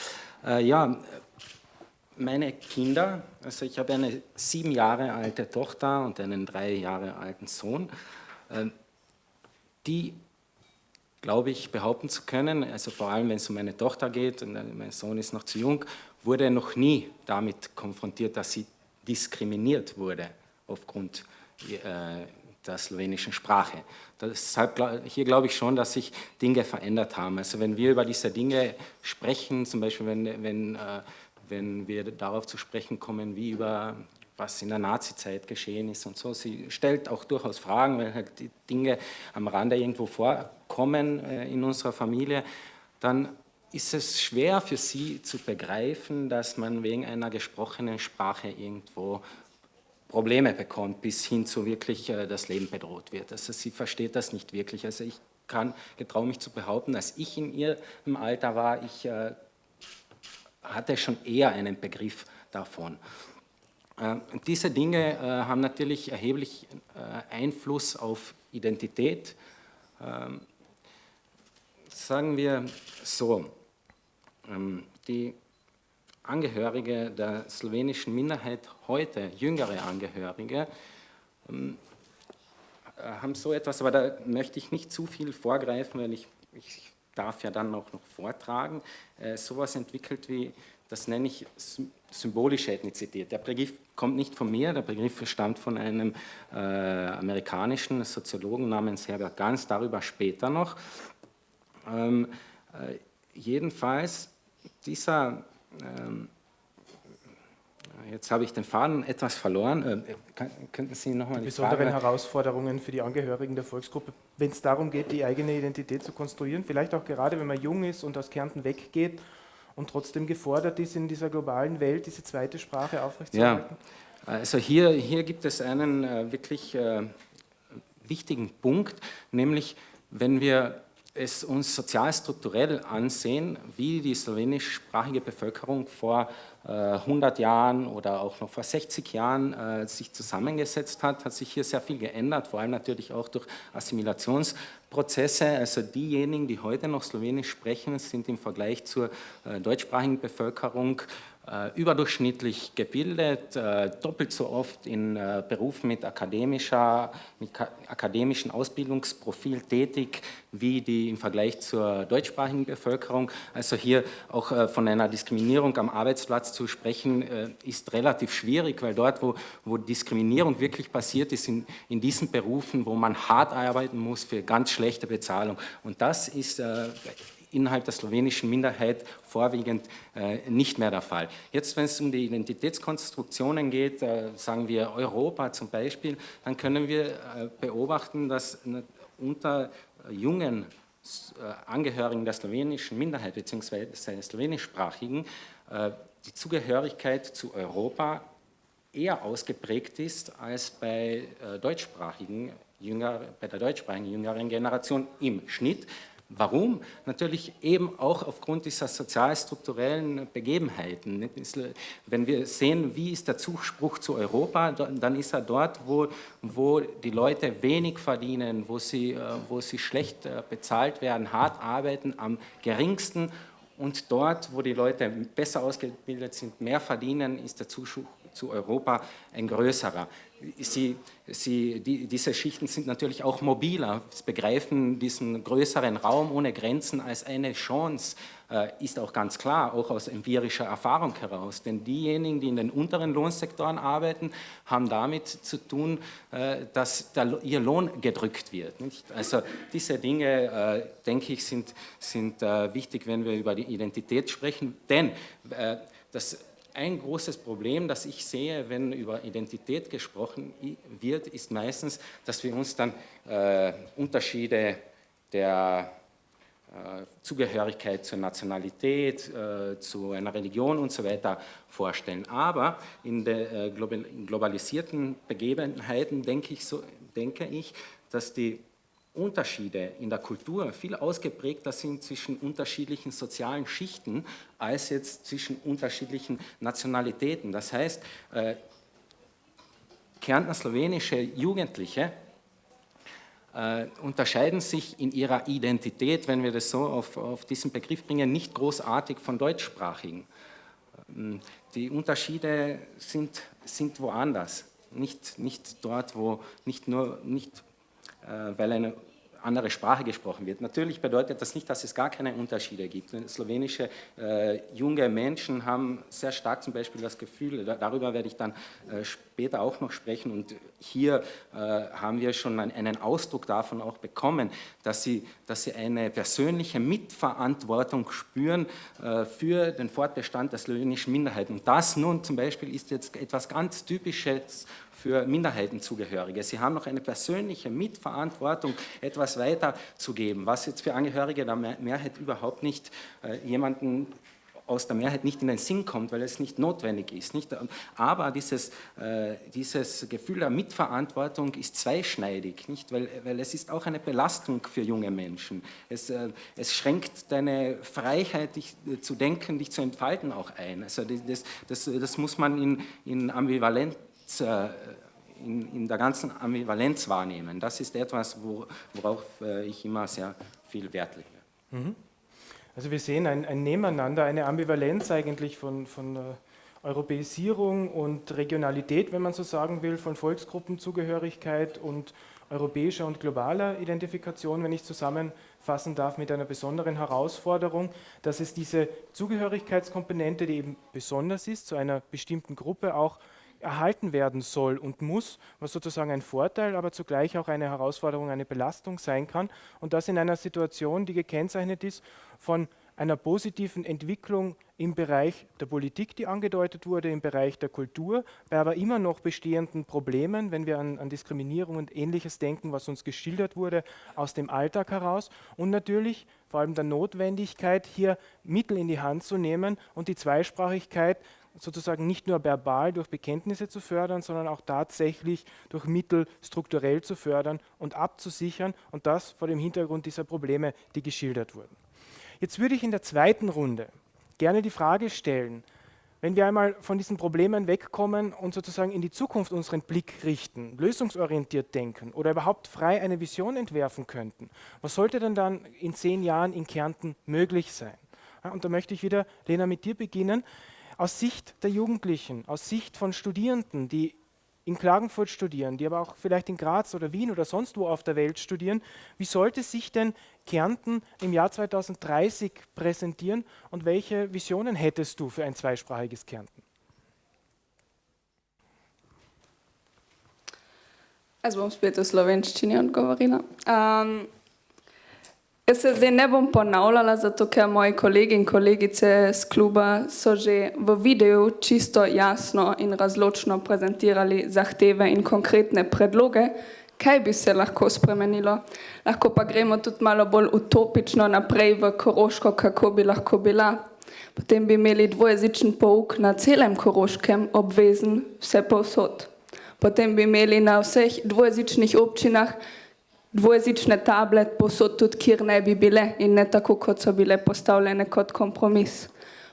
Meine Kinder, also ich habe eine 7 Jahre alte Tochter und einen 3 Jahre alten Sohn, die, glaube ich, behaupten zu können, also vor allem wenn es um meine Tochter geht, und mein Sohn ist noch zu jung, wurde noch nie damit konfrontiert, dass sie diskriminiert wurde aufgrund der slowenischen Sprache. Deshalb hier glaube ich schon, dass sich Dinge verändert haben. Also wenn wir über diese Dinge sprechen, zum Beispiel wenn wir darauf zu sprechen kommen, wie über was in der Nazizeit geschehen ist und so. Sie stellt auch durchaus Fragen, weil halt die Dinge am Rande irgendwo vorkommen in unserer Familie. Dann ist es schwer für sie zu begreifen, dass man wegen einer gesprochenen Sprache irgendwo Probleme bekommt, bis hin zu wirklich das Leben bedroht wird. Also sie versteht das nicht wirklich. Also ich getraue mich zu behaupten, als ich in ihrem Alter war, ich hatte schon eher einen Begriff davon. Diese Dinge haben natürlich erheblich Einfluss auf Identität. Sagen wir so, die Angehörige der slowenischen Minderheit heute, jüngere Angehörige, haben so etwas, aber da möchte ich nicht zu viel vorgreifen, weil ich darf ja dann auch noch vortragen, sowas entwickelt wie, das nenne ich symbolische Ethnizität. Der Begriff kommt nicht von mir, der Begriff stammt von einem amerikanischen Soziologen namens Herbert Gans, darüber später noch. Jedenfalls, jetzt habe ich den Faden etwas verloren. Könnten Sie nochmal die Frage... Besonderen Herausforderungen für die Angehörigen der Volksgruppe, wenn es darum geht, die eigene Identität zu konstruieren, vielleicht auch gerade, wenn man jung ist und aus Kärnten weggeht und trotzdem gefordert ist, in dieser globalen Welt diese zweite Sprache aufrechtzuerhalten? Ja, also hier gibt es einen wirklich wichtigen Punkt, nämlich wenn wir es uns sozialstrukturell ansehen, wie die slowenischsprachige Bevölkerung vor 100 Jahren oder auch noch vor 60 Jahren sich zusammengesetzt hat, hat sich hier sehr viel geändert, vor allem natürlich auch durch Assimilationsprozesse. Also diejenigen, die heute noch Slowenisch sprechen, sind im Vergleich zur deutschsprachigen Bevölkerung überdurchschnittlich gebildet, doppelt so oft in Berufen mit akademischem Ausbildungsprofil tätig, wie die im Vergleich zur deutschsprachigen Bevölkerung. Also hier auch von einer Diskriminierung am Arbeitsplatz zu sprechen, ist relativ schwierig, weil dort, wo Diskriminierung wirklich passiert ist, in diesen Berufen, wo man hart arbeiten muss für ganz schlechte Bezahlung. Und das ist innerhalb der slowenischen Minderheit vorwiegend nicht mehr der Fall. Jetzt, wenn es um die Identitätskonstruktionen geht, sagen wir Europa zum Beispiel, dann können wir beobachten, dass unter jungen Angehörigen der slowenischen Minderheit bzw. der slowenischsprachigen die Zugehörigkeit zu Europa eher ausgeprägt ist als bei der deutschsprachigen jüngeren Generation im Schnitt. Warum? Natürlich eben auch aufgrund dieser sozialstrukturellen Begebenheiten. Wenn wir sehen, wie ist der Zuspruch zu Europa, dann ist er dort, wo die Leute wenig verdienen, wo sie schlecht bezahlt werden, hart arbeiten, am geringsten. Und dort, wo die Leute besser ausgebildet sind, mehr verdienen, ist der Zuspruch zu Europa ein größerer. Diese Schichten sind natürlich auch mobiler, sie begreifen diesen größeren Raum ohne Grenzen als eine Chance, ist auch ganz klar, auch aus empirischer Erfahrung heraus. Denn diejenigen, die in den unteren Lohnsektoren arbeiten, haben damit zu tun, dass ihr Lohn gedrückt wird. Nicht? Also diese Dinge, denke ich, sind wichtig, wenn wir über die Identität sprechen, denn ein großes Problem, das ich sehe, wenn über Identität gesprochen wird, ist meistens, dass wir uns dann Unterschiede der Zugehörigkeit zur Nationalität, zu einer Religion und so weiter vorstellen. Aber in globalisierten Begebenheiten denke ich, dass die Unterschiede in der Kultur viel ausgeprägter sind zwischen unterschiedlichen sozialen Schichten als jetzt zwischen unterschiedlichen Nationalitäten. Das heißt, Kärntner slowenische Jugendliche unterscheiden sich in ihrer Identität, wenn wir das so auf diesen Begriff bringen, nicht großartig von deutschsprachigen. Die Unterschiede sind woanders, nicht dort, weil eine andere Sprache gesprochen wird. Natürlich bedeutet das nicht, dass es gar keine Unterschiede gibt. Slowenische junge Menschen haben sehr stark zum Beispiel das Gefühl, darüber werde ich dann später auch noch sprechen, und hier haben wir schon einen Ausdruck davon auch bekommen, dass sie eine persönliche Mitverantwortung spüren für den Fortbestand der slowenischen Minderheit. Und das nun zum Beispiel ist jetzt etwas ganz Typisches für Minderheitenzugehörige. Sie haben noch eine persönliche Mitverantwortung, etwas weiterzugeben, was jetzt für Angehörige der Mehrheit überhaupt nicht jemanden aus der Mehrheit nicht in den Sinn kommt, weil es nicht notwendig ist. Nicht? Aber dieses Gefühl der Mitverantwortung ist zweischneidig, nicht? Weil es ist auch eine Belastung für junge Menschen. Es schränkt deine Freiheit, dich zu denken, dich zu entfalten auch ein. Also das muss man in Ambivalenz, in der ganzen Ambivalenz wahrnehmen. Das ist etwas, worauf ich immer sehr viel Wert lege. Also wir sehen ein Nebeneinander, eine Ambivalenz eigentlich von Europäisierung und Regionalität, wenn man so sagen will, von Volksgruppenzugehörigkeit und europäischer und globaler Identifikation, wenn ich zusammenfassen darf, mit einer besonderen Herausforderung, dass es diese Zugehörigkeitskomponente, die eben besonders ist, zu einer bestimmten Gruppe auch erhalten werden soll und muss, was sozusagen ein Vorteil, aber zugleich auch eine Herausforderung, eine Belastung sein kann. Und das in einer Situation, die gekennzeichnet ist von einer positiven Entwicklung im Bereich der Politik, die angedeutet wurde, im Bereich der Kultur, bei aber immer noch bestehenden Problemen, wenn wir an Diskriminierung und Ähnliches denken, was uns geschildert wurde, aus dem Alltag heraus und natürlich vor allem der Notwendigkeit, hier Mittel in die Hand zu nehmen und die Zweisprachigkeit sozusagen nicht nur verbal durch Bekenntnisse zu fördern, sondern auch tatsächlich durch Mittel strukturell zu fördern und abzusichern und das vor dem Hintergrund dieser Probleme, die geschildert wurden. Jetzt würde ich in der zweiten Runde gerne die Frage stellen, wenn wir einmal von diesen Problemen wegkommen und sozusagen in die Zukunft unseren Blick richten, lösungsorientiert denken oder überhaupt frei eine Vision entwerfen könnten, was sollte denn dann in 10 Jahren in Kärnten möglich sein? Ja, und da möchte ich wieder, Lena, mit dir beginnen. Aus Sicht der Jugendlichen, aus Sicht von Studierenden, die in Klagenfurt studieren, die aber auch vielleicht in Graz oder Wien oder sonst wo auf der Welt studieren, wie sollte sich denn Kärnten im Jahr 2030 präsentieren und welche Visionen hättest du für ein zweisprachiges Kärnten? Jaz bom spet v slovenščini odgovorila. Jaz se zdaj ne bom ponavljala, zato ker moji kolegi in kolegice z kluba so že v videu čisto jasno in razločno prezentirali zahteve in konkretne predloge, kaj bi se lahko spremenilo. Lahko pa gremo tudi malo bolj utopično naprej v Koroško, kako bi lahko bila. Potem bi imeli dvojezičen pouk na celem Koroškem obvezen vse povsod. Potem bi imeli na vseh dvojezičnih občinah dvojezične table, povsod tudi, kjer ne bi bile in ne tako, kot so bile postavljene kot kompromis.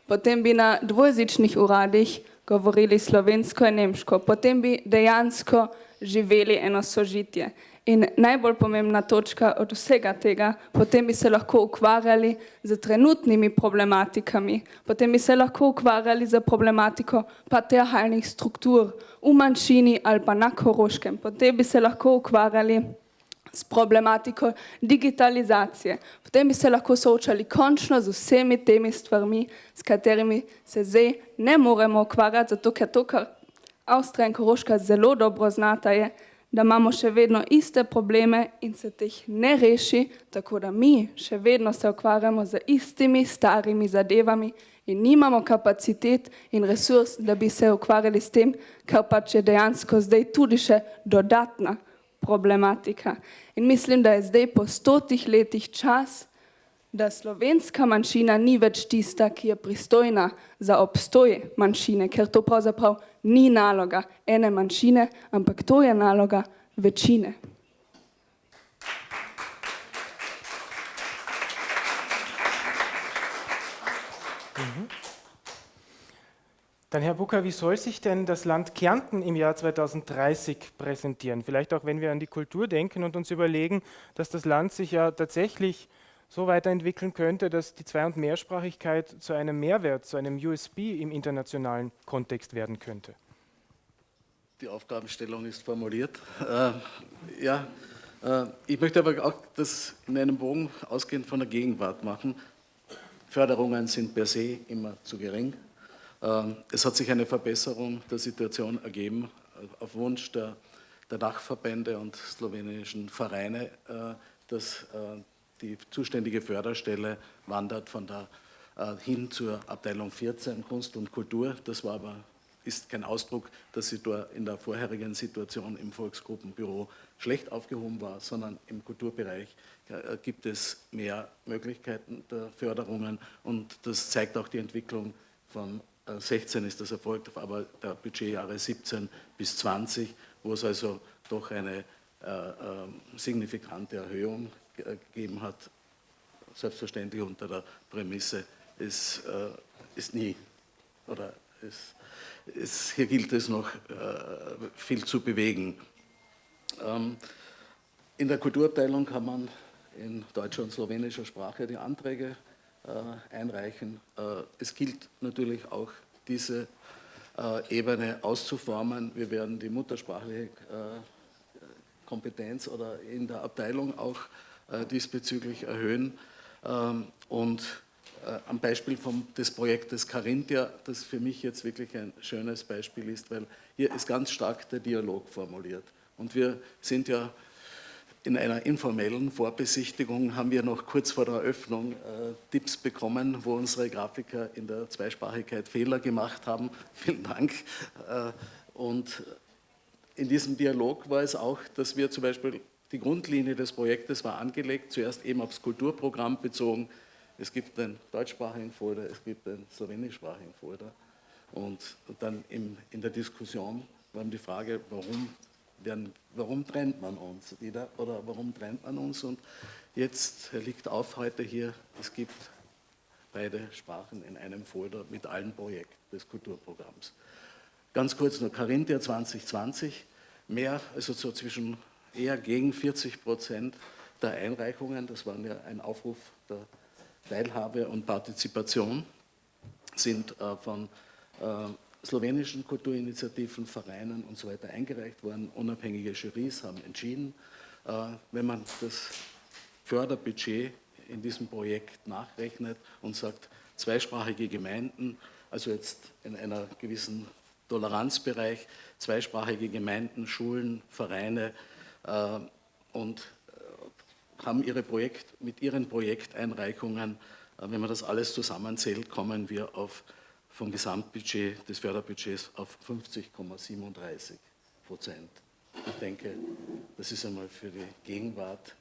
Potem bi na dvojezičnih uradih govorili slovensko in nemško. Potem bi dejansko živeli eno sožitje. In najbolj pomembna točka od vsega tega, potem bi se lahko ukvarjali z trenutnimi problematikami, potem bi se lahko ukvarjali z problematiko patriarhalnih struktur v manjšini ali pa na Koroškem, potem bi se lahko ukvarjali s problematiko digitalizacije, potem bi se lahko soočali končno z vsemi temi stvarmi, s katerimi se zdaj ne moremo ukvarjati, zato ker to, kar Avstrija in Koroška zelo dobro znata, je, da imamo še vedno iste probleme in se teh ne reši, tako da mi še vedno se ukvarjamo z istimi starimi zadevami in nimamo kapacitet in resurs, da bi se ukvarjali s tem, kar pač je dejansko zdaj tudi še dodatna problematika. In mislim, da je zdaj po 100 letih čas, da slovenska manjšina ni več tista, ki je pristojna za obstoj manjšine, ker to pravzaprav ni naloga ene manjšine, ampak to je naloga večine. Dann, Herr Bucker, wie soll sich denn das Land Kärnten im Jahr 2030 präsentieren? Vielleicht auch, wenn wir an die Kultur denken und uns überlegen, dass das Land sich ja tatsächlich so weiterentwickeln könnte, dass die Zwei- und Mehrsprachigkeit zu einem Mehrwert, zu einem USP im internationalen Kontext werden könnte. Die Aufgabenstellung ist formuliert. Ich möchte aber auch das in einem Bogen ausgehend von der Gegenwart machen. Förderungen sind per se immer zu gering. Es hat sich eine Verbesserung der Situation ergeben, auf Wunsch der Dachverbände und slowenischen Vereine, dass die zuständige Förderstelle wandert hin zur Abteilung 14 Kunst und Kultur. Das war aber ist kein Ausdruck, dass sie dort in der vorherigen Situation im Volksgruppenbüro schlecht aufgehoben war, sondern im Kulturbereich gibt es mehr Möglichkeiten der Förderungen und das zeigt auch die Entwicklung von 16 ist das erfolgt, aber der Budgetjahre 17 bis 20, wo es also doch eine signifikante Erhöhung gegeben hat, selbstverständlich unter der Prämisse, es ist nie oder hier gilt es noch viel zu bewegen. In der Kulturabteilung kann man in deutscher und slowenischer Sprache die Anträge einreichen. Es gilt natürlich auch diese Ebene auszuformen. Wir werden die muttersprachliche Kompetenz oder in der Abteilung auch diesbezüglich erhöhen. Und am Beispiel des Projektes Carinthia, das für mich jetzt wirklich ein schönes Beispiel ist, weil hier ist ganz stark der Dialog formuliert. Und wir sind ja in einer informellen Vorbesichtigung, haben wir noch kurz vor der Eröffnung Tipps bekommen, wo unsere Grafiker in der Zweisprachigkeit Fehler gemacht haben. Vielen Dank. Und in diesem Dialog war es auch, dass wir zum Beispiel, die Grundlinie des Projektes war angelegt, zuerst eben aufs Kulturprogramm bezogen. Es gibt einen deutschsprachigen Folder, es gibt einen slowenischsprachigen Folder. Und dann in der Diskussion war die Frage, warum trennt man uns wieder oder warum trennt man uns? Und jetzt liegt auf heute hier, es gibt beide Sprachen in einem Folder mit allen Projekten des Kulturprogramms. Ganz kurz nur Carinthia 2020, mehr, also so zwischen eher gegen 40% der Einreichungen, das war ja ein Aufruf der Teilhabe und Partizipation, sind von slowenischen Kulturinitiativen, Vereinen und so weiter eingereicht worden. Unabhängige Jurys haben entschieden, wenn man das Förderbudget in diesem Projekt nachrechnet und sagt, zweisprachige Gemeinden, also jetzt in einer gewissen Toleranzbereich, zweisprachige Gemeinden, Schulen, Vereine und haben mit ihren Projekteinreichungen, wenn man das alles zusammenzählt, kommen wir vom Gesamtbudget des Förderbudgets auf 50,37%. Ich denke, das ist einmal für die Gegenwart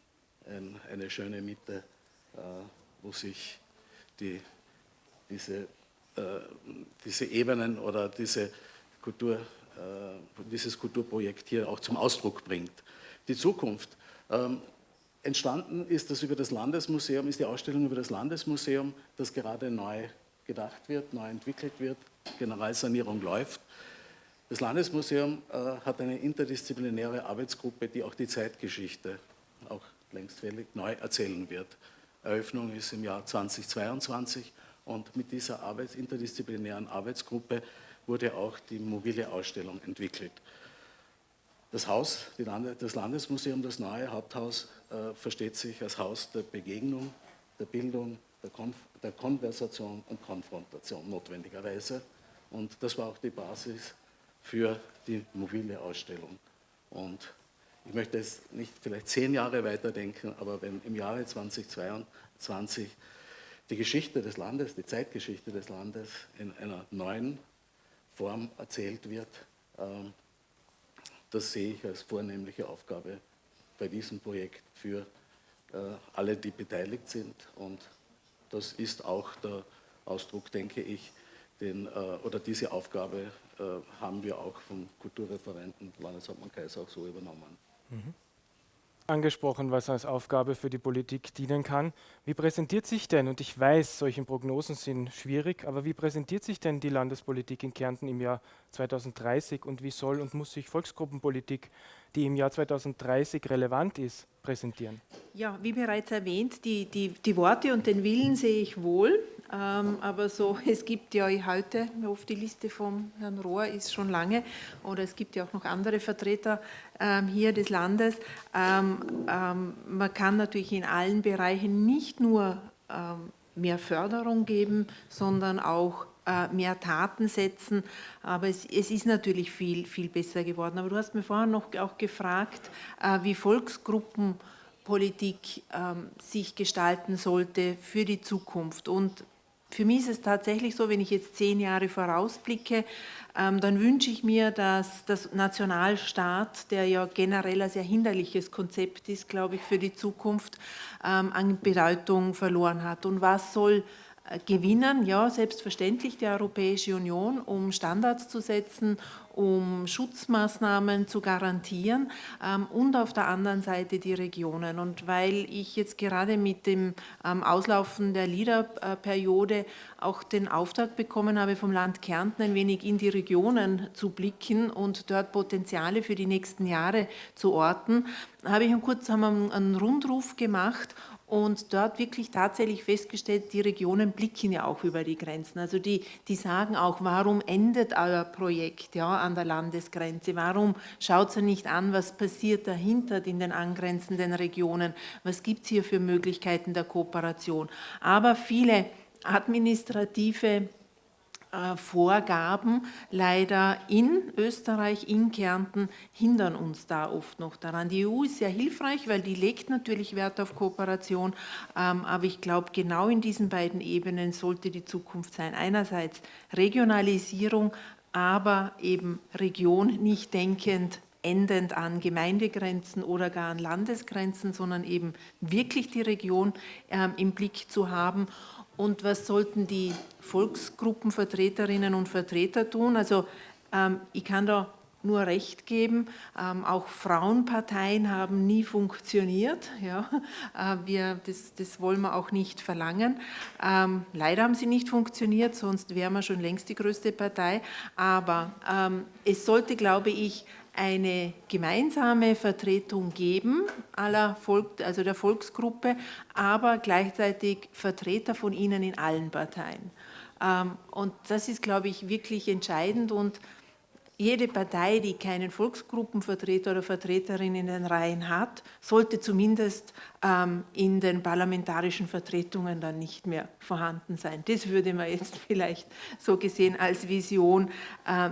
eine schöne Mitte, wo sich diese Ebenen oder dieses Kulturprojekt hier auch zum Ausdruck bringt. Die Zukunft. Entstanden ist das über das Landesmuseum, ist die Ausstellung über das Landesmuseum, das gerade neu gedacht wird, neu entwickelt wird, Generalsanierung läuft. Das Landesmuseum hat eine interdisziplinäre Arbeitsgruppe, die auch die Zeitgeschichte, auch längst fällig, neu erzählen wird. Eröffnung ist im Jahr 2022 und mit dieser interdisziplinären Arbeitsgruppe wurde auch die mobile Ausstellung entwickelt. Das Haus, das Landesmuseum, das neue Haupthaus, versteht sich als Haus der Begegnung, der Bildung, der Konversation und Konfrontation notwendigerweise. Und das war auch die Basis für die mobile Ausstellung. Und ich möchte es nicht vielleicht 10 Jahre weiterdenken, aber wenn im Jahre 2022 die Geschichte des Landes, die Zeitgeschichte des Landes in einer neuen Form erzählt wird, das sehe ich als vornehmliche Aufgabe bei diesem Projekt für alle, die beteiligt sind. Und das ist auch der Ausdruck, denke ich, oder diese Aufgabe haben wir auch vom Kulturreferenten Landeshauptmann Kaiser auch so übernommen. Angesprochen, was als Aufgabe für die Politik dienen kann. Wie präsentiert sich denn, und ich weiß, solche Prognosen sind schwierig, aber wie präsentiert sich denn die Landespolitik in Kärnten im Jahr 2030 und wie soll und muss sich Volksgruppenpolitik, die im Jahr 2030 relevant ist, präsentieren? Ja, wie bereits erwähnt, die Worte und den Willen sehe ich wohl, aber so, es gibt ja heute, oft die Liste vom Herrn Rohr ist schon lange, oder es gibt ja auch noch andere Vertreter hier des Landes. Man kann natürlich in allen Bereichen nicht nur mehr Förderung geben, sondern auch mehr Taten setzen, aber es ist natürlich viel, viel besser geworden. Aber du hast mir vorhin noch auch gefragt, wie Volksgruppenpolitik sich gestalten sollte für die Zukunft. Und für mich ist es tatsächlich so, wenn ich jetzt 10 Jahre vorausblicke, dann wünsche ich mir, dass das Nationalstaat, der ja generell ein sehr hinderliches Konzept ist, glaube ich, für die Zukunft, an Bedeutung verloren hat. Und was soll gewinnen? Ja, selbstverständlich die Europäische Union, um Standards zu setzen, um Schutzmaßnahmen zu garantieren und auf der anderen Seite die Regionen. Und weil ich jetzt gerade mit dem Auslaufen der LEADER-Periode auch den Auftrag bekommen habe, vom Land Kärnten ein wenig in die Regionen zu blicken und dort Potenziale für die nächsten Jahre zu orten, haben wir einen Rundruf gemacht und dort wirklich tatsächlich festgestellt, die Regionen blicken ja auch über die Grenzen. Also die sagen auch, warum endet euer Projekt ja, an der Landesgrenze? Warum schaut ihr nicht an, was passiert dahinter in den angrenzenden Regionen? Was gibt es hier für Möglichkeiten der Kooperation? Aber viele administrative Vorgaben leider in Österreich, in Kärnten, hindern uns da oft noch daran. Die EU ist sehr hilfreich, weil die legt natürlich Wert auf Kooperation, aber ich glaube, genau in diesen beiden Ebenen sollte die Zukunft sein. Einerseits Regionalisierung, aber eben Region nicht denkend, endend an Gemeindegrenzen oder gar an Landesgrenzen, sondern eben wirklich die Region im Blick zu haben. Und was sollten die Volksgruppenvertreterinnen und Vertreter tun? Also ich kann da nur recht geben, auch Frauenparteien haben nie funktioniert. Ja. Das wollen wir auch nicht verlangen. Leider haben sie nicht funktioniert, sonst wären wir schon längst die größte Partei. Aber es sollte, glaube ich, eine gemeinsame Vertretung geben also der Volksgruppe, aber gleichzeitig Vertreter von ihnen in allen Parteien. Und das ist, glaube ich, wirklich entscheidend und jede Partei, die keinen Volksgruppenvertreter oder Vertreterin in den Reihen hat, sollte zumindest in den parlamentarischen Vertretungen dann nicht mehr vorhanden sein. Das würde man jetzt vielleicht so gesehen als Vision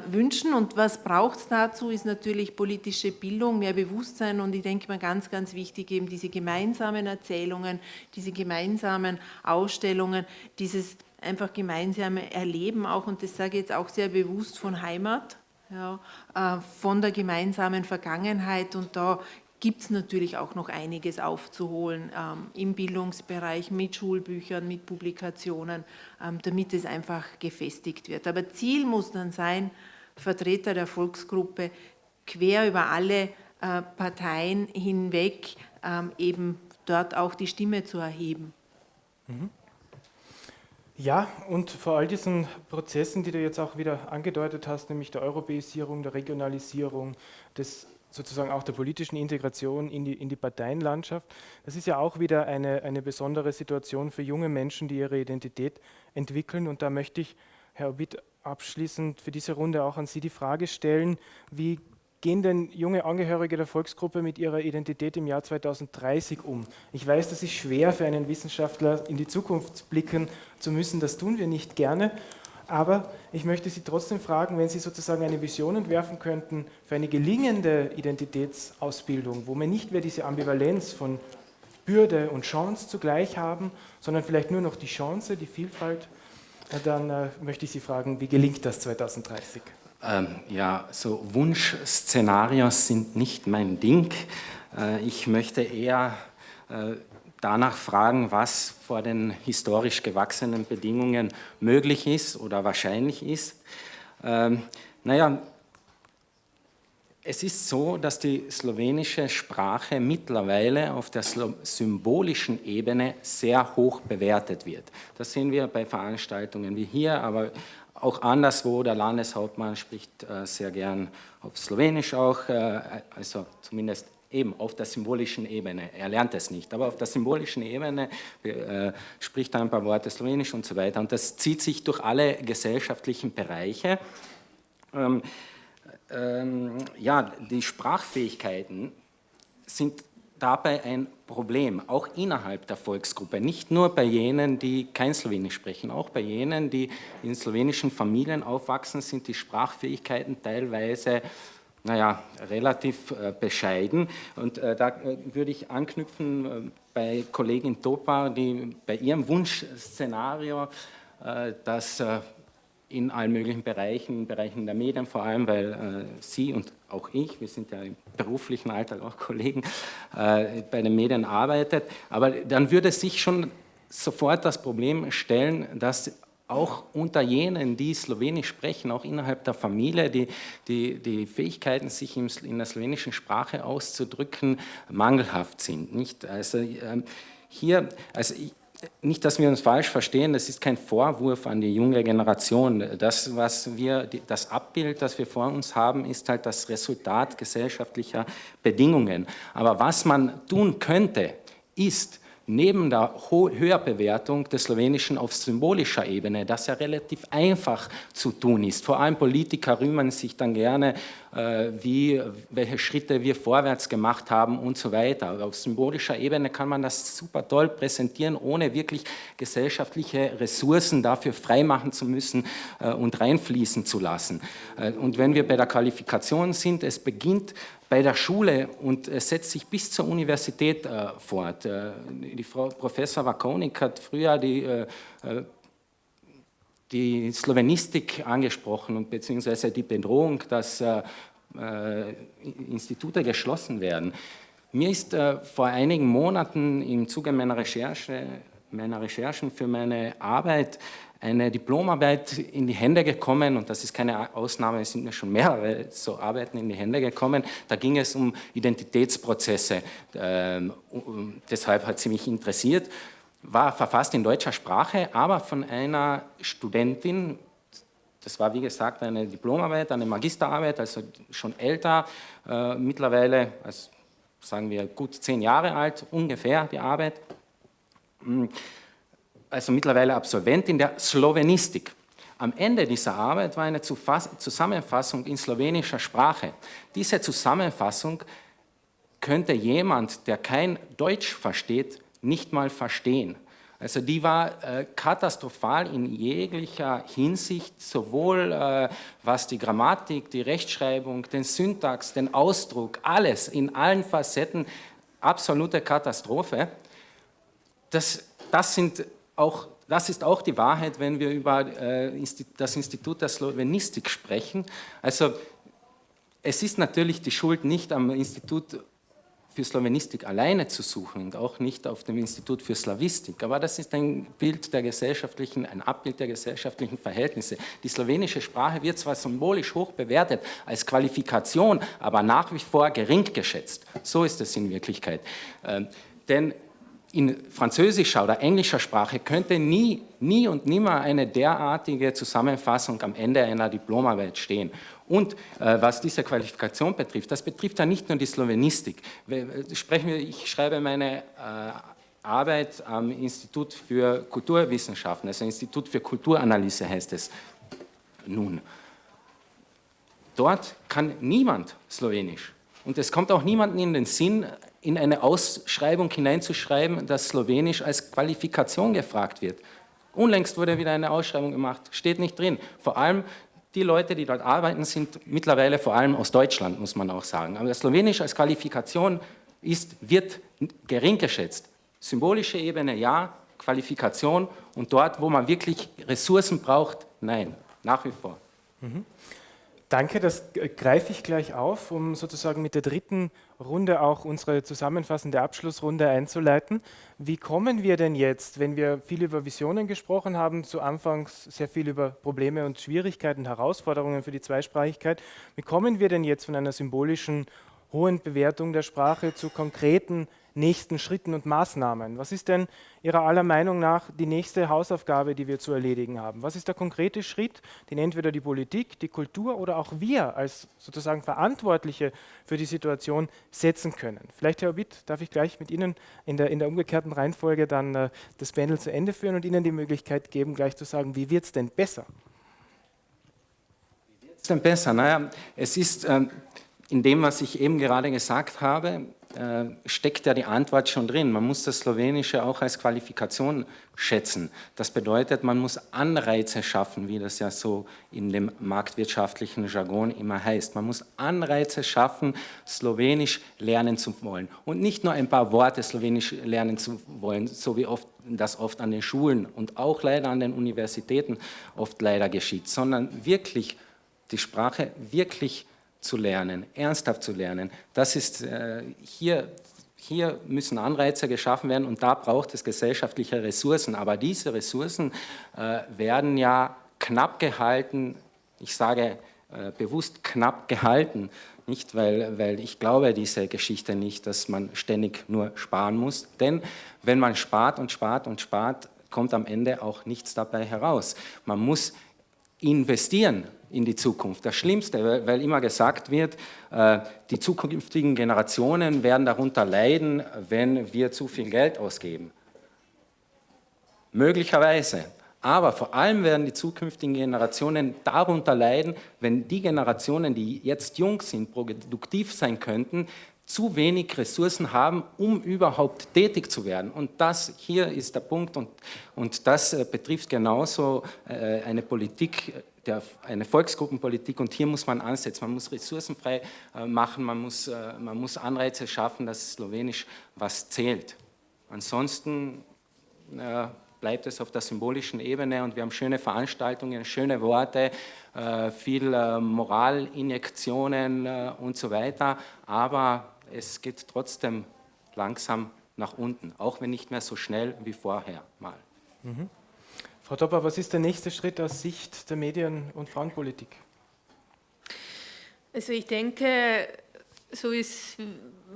wünschen. Und was braucht es dazu, ist natürlich politische Bildung, mehr Bewusstsein und ich denke mal ganz, ganz wichtig eben diese gemeinsamen Erzählungen, diese gemeinsamen Ausstellungen, dieses einfach gemeinsame Erleben auch, und das sage ich jetzt auch sehr bewusst von Heimat, ja, von der gemeinsamen Vergangenheit und da gibt es natürlich auch noch einiges aufzuholen im Bildungsbereich mit Schulbüchern, mit Publikationen, damit es einfach gefestigt wird. Aber Ziel muss dann sein, Vertreter der Volksgruppe quer über alle Parteien hinweg eben dort auch die Stimme zu erheben. Mhm. Ja, und vor all diesen Prozessen, die du jetzt auch wieder angedeutet hast, nämlich der Europäisierung, der Regionalisierung, sozusagen auch der politischen Integration in die Parteienlandschaft, das ist ja auch wieder eine besondere Situation für junge Menschen, die ihre Identität entwickeln. Und da möchte ich, Herr Obidt, abschließend für diese Runde auch an Sie die Frage stellen, wie gehen denn junge Angehörige der Volksgruppe mit ihrer Identität im Jahr 2030 um? Ich weiß, das ist schwer für einen Wissenschaftler, in die Zukunft blicken zu müssen, das tun wir nicht gerne, aber ich möchte Sie trotzdem fragen, wenn Sie sozusagen eine Vision entwerfen könnten für eine gelingende Identitätsausbildung, wo wir nicht mehr diese Ambivalenz von Bürde und Chance zugleich haben, sondern vielleicht nur noch die Chance, die Vielfalt, dann möchte ich Sie fragen, wie gelingt das 2030? Ja, so Wunschszenarios sind nicht mein Ding. Ich möchte eher danach fragen, was vor den historisch gewachsenen Bedingungen möglich ist oder wahrscheinlich ist. Naja, es ist so, dass die slowenische Sprache mittlerweile auf der symbolischen Ebene sehr hoch bewertet wird. Das sehen wir bei Veranstaltungen wie hier, aber auch anderswo. Der Landeshauptmann spricht sehr gern auf Slowenisch auch, also zumindest eben auf der symbolischen Ebene. Er lernt es nicht, aber auf der symbolischen Ebene spricht er ein paar Worte Slowenisch und so weiter. Und das zieht sich durch alle gesellschaftlichen Bereiche. Ja, die Sprachfähigkeiten sind dabei ein Problem, auch innerhalb der Volksgruppe, nicht nur bei jenen, die kein Slowenisch sprechen, auch bei jenen, die in slowenischen Familien aufwachsen, sind die Sprachfähigkeiten teilweise, naja, relativ bescheiden. Und da würde ich anknüpfen bei Kollegin Topa, die bei ihrem Wunschszenario, dass in allen möglichen Bereichen der Medien vor allem, weil Sie und auch ich, wir sind ja im beruflichen Alltag auch Kollegen, bei den Medien arbeitet. Aber dann würde sich schon sofort das Problem stellen, dass auch unter jenen, die Slowenisch sprechen, auch innerhalb der Familie, die Fähigkeiten, sich in der slowenischen Sprache auszudrücken, mangelhaft sind. Nicht? Also nicht, dass wir uns falsch verstehen, das ist kein Vorwurf an die junge Generation. Das Abbild, das wir vor uns haben, ist halt das Resultat gesellschaftlicher Bedingungen. Aber was man tun könnte, ist, neben der Höherbewertung des Slowenischen auf symbolischer Ebene, das ja relativ einfach zu tun ist. Vor allem Politiker rühmen sich dann gerne, welche Schritte wir vorwärts gemacht haben und so weiter. Aber auf symbolischer Ebene kann man das super toll präsentieren, ohne wirklich gesellschaftliche Ressourcen dafür freimachen zu müssen und reinfließen zu lassen. Und wenn wir bei der Qualifikation sind, es beginnt bei der Schule und es setzt sich bis zur Universität fort. Die Frau Professor Wakonik hat früher die Slowenistik angesprochen und beziehungsweise die Bedrohung, dass Institute geschlossen werden. Mir ist vor einigen Monaten im Zuge meiner Recherchen für meine Arbeit eine Diplomarbeit in die Hände gekommen, und das ist keine Ausnahme, es sind mir schon mehrere so Arbeiten in die Hände gekommen. Da ging es um Identitätsprozesse, deshalb hat sie mich interessiert. War verfasst in deutscher Sprache, aber von einer Studentin. Das war, wie gesagt, eine Diplomarbeit, eine Magisterarbeit, also schon älter, mittlerweile, also sagen wir, gut 10 Jahre alt, ungefähr die Arbeit. Also mittlerweile Absolventin der Slowenistik. Am Ende dieser Arbeit war eine Zusammenfassung in slowenischer Sprache. Diese Zusammenfassung könnte jemand, der kein Deutsch versteht, nicht mal verstehen. Also die war katastrophal in jeglicher Hinsicht, sowohl was die Grammatik, die Rechtschreibung, den Syntax, den Ausdruck, alles in allen Facetten, absolute Katastrophe. Das ist auch die Wahrheit, wenn wir über das Institut der Slowenistik sprechen. Also es ist natürlich die Schuld nicht am Institut für Slowenistik alleine zu suchen und auch nicht auf dem Institut für Slawistik, aber das ist ein Abbild der gesellschaftlichen Verhältnisse. Die slowenische Sprache wird zwar symbolisch hoch bewertet als Qualifikation, aber nach wie vor gering geschätzt. So ist es in Wirklichkeit. Denn in französischer oder englischer Sprache könnte nie und nimmer eine derartige Zusammenfassung am Ende einer Diplomarbeit stehen. Und was diese Qualifikation betrifft, das betrifft ja nicht nur die Slowenistik. Ich schreibe meine Arbeit am Institut für Kulturwissenschaften, also Institut für Kulturanalyse heißt es nun. Dort kann niemand Slowenisch. Und es kommt auch niemandem in den Sinn, in eine Ausschreibung hineinzuschreiben, dass Slowenisch als Qualifikation gefragt wird. Unlängst wurde wieder eine Ausschreibung gemacht, steht nicht drin. Vor allem die Leute, die dort arbeiten, sind mittlerweile vor allem aus Deutschland, muss man auch sagen. Aber das Slowenisch als Qualifikation wird gering geschätzt. Symbolische Ebene ja, Qualifikation, und dort, wo man wirklich Ressourcen braucht, nein, nach wie vor. Mhm. Danke, das greife ich gleich auf, um sozusagen mit der dritten Runde auch unsere zusammenfassende Abschlussrunde einzuleiten. Wie kommen wir denn jetzt, wenn wir viel über Visionen gesprochen haben, zu Anfangs sehr viel über Probleme und Schwierigkeiten, Herausforderungen für die Zweisprachigkeit, wie kommen wir denn jetzt von einer symbolischen hohen Bewertung der Sprache zu konkreten nächsten Schritten und Maßnahmen? Was ist denn Ihrer aller Meinung nach die nächste Hausaufgabe, die wir zu erledigen haben? Was ist der konkrete Schritt, den entweder die Politik, die Kultur oder auch wir als sozusagen Verantwortliche für die Situation setzen können? Vielleicht, Herr Obidt, darf ich gleich mit Ihnen in der umgekehrten Reihenfolge dann das Panel zu Ende führen und Ihnen die Möglichkeit geben, gleich zu sagen, wie wird es denn besser? Wie wird es denn besser? Naja, es ist in dem, was ich eben gerade gesagt habe, steckt ja die Antwort schon drin. Man muss das Slowenische auch als Qualifikation schätzen. Das bedeutet, man muss Anreize schaffen, wie das ja so in dem marktwirtschaftlichen Jargon immer heißt. Man muss Anreize schaffen, Slowenisch lernen zu wollen. Und nicht nur ein paar Worte Slowenisch lernen zu wollen, so wie das oft an den Schulen und auch leider an den Universitäten oft leider geschieht, sondern wirklich die Sprache wirklich zu lernen, ernsthaft zu lernen. Das ist hier müssen Anreize geschaffen werden und da braucht es gesellschaftliche Ressourcen. Aber diese Ressourcen werden ja knapp gehalten. Ich sage bewusst knapp gehalten, nicht, weil ich glaube diese Geschichte nicht, dass man ständig nur sparen muss. Denn wenn man spart und spart und spart, kommt am Ende auch nichts dabei heraus. Man muss investieren in die Zukunft. Das Schlimmste, weil immer gesagt wird, die zukünftigen Generationen werden darunter leiden, wenn wir zu viel Geld ausgeben. Möglicherweise. Aber vor allem werden die zukünftigen Generationen darunter leiden, wenn die Generationen, die jetzt jung sind, produktiv sein könnten, zu wenig Ressourcen haben, um überhaupt tätig zu werden. Und das hier ist der Punkt und das betrifft genauso eine Politik, eine Volksgruppenpolitik, und hier muss man ansetzen. Man muss ressourcenfrei machen, man muss Anreize schaffen, dass Slowenisch was zählt. Ansonsten bleibt es auf der symbolischen Ebene und wir haben schöne Veranstaltungen, schöne Worte, viel Moralinjektionen und so weiter, aber es geht trotzdem langsam nach unten, auch wenn nicht mehr so schnell wie vorher mal. Mhm. Frau Topper, was ist der nächste Schritt aus Sicht der Medien- und Frauenpolitik? Also ich denke, so wie es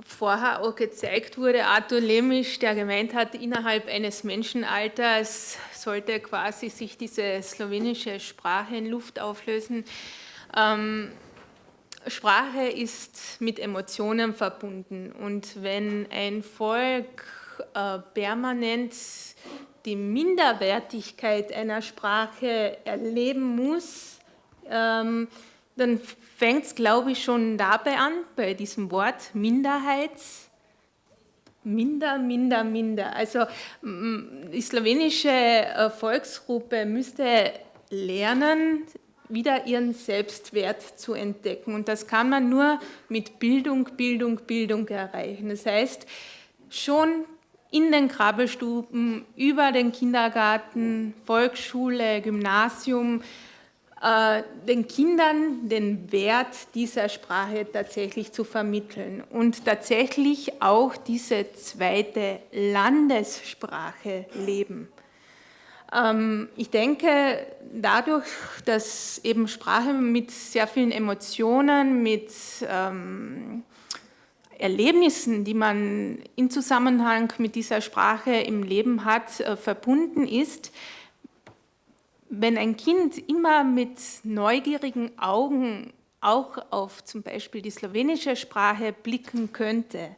vorher auch gezeigt wurde, Arthur Lemisch, der gemeint hat, innerhalb eines Menschenalters sollte quasi sich diese slowenische Sprache in Luft auflösen. Sprache ist mit Emotionen verbunden und wenn ein Volk permanent die Minderwertigkeit einer Sprache erleben muss, dann fängt es, glaube ich, schon dabei an, bei diesem Wort Minderheit. Minder. Also die slowenische Volksgruppe müsste lernen, wieder ihren Selbstwert zu entdecken. Und das kann man nur mit Bildung erreichen. Das heißt, schon in den Krabbelstuben, über den Kindergarten, Volksschule, Gymnasium, den Kindern den Wert dieser Sprache tatsächlich zu vermitteln und tatsächlich auch diese zweite Landessprache leben. Ich denke, dadurch, dass eben Sprache mit sehr vielen Emotionen, mit Erlebnissen, die man in Zusammenhang mit dieser Sprache im Leben hat, verbunden ist, wenn ein Kind immer mit neugierigen Augen auch auf zum Beispiel die slowenische Sprache blicken könnte,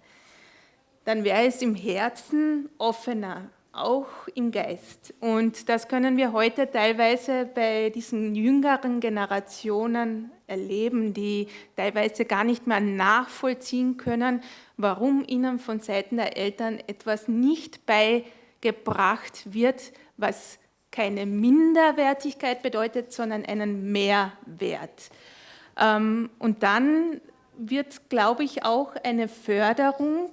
dann wäre es im Herzen offener, auch im Geist. Und das können wir heute teilweise bei diesen jüngeren Generationen erleben, die teilweise gar nicht mehr nachvollziehen können, warum ihnen von Seiten der Eltern etwas nicht beigebracht wird, was keine Minderwertigkeit bedeutet, sondern einen Mehrwert. Und dann wird, glaube ich, auch eine Förderung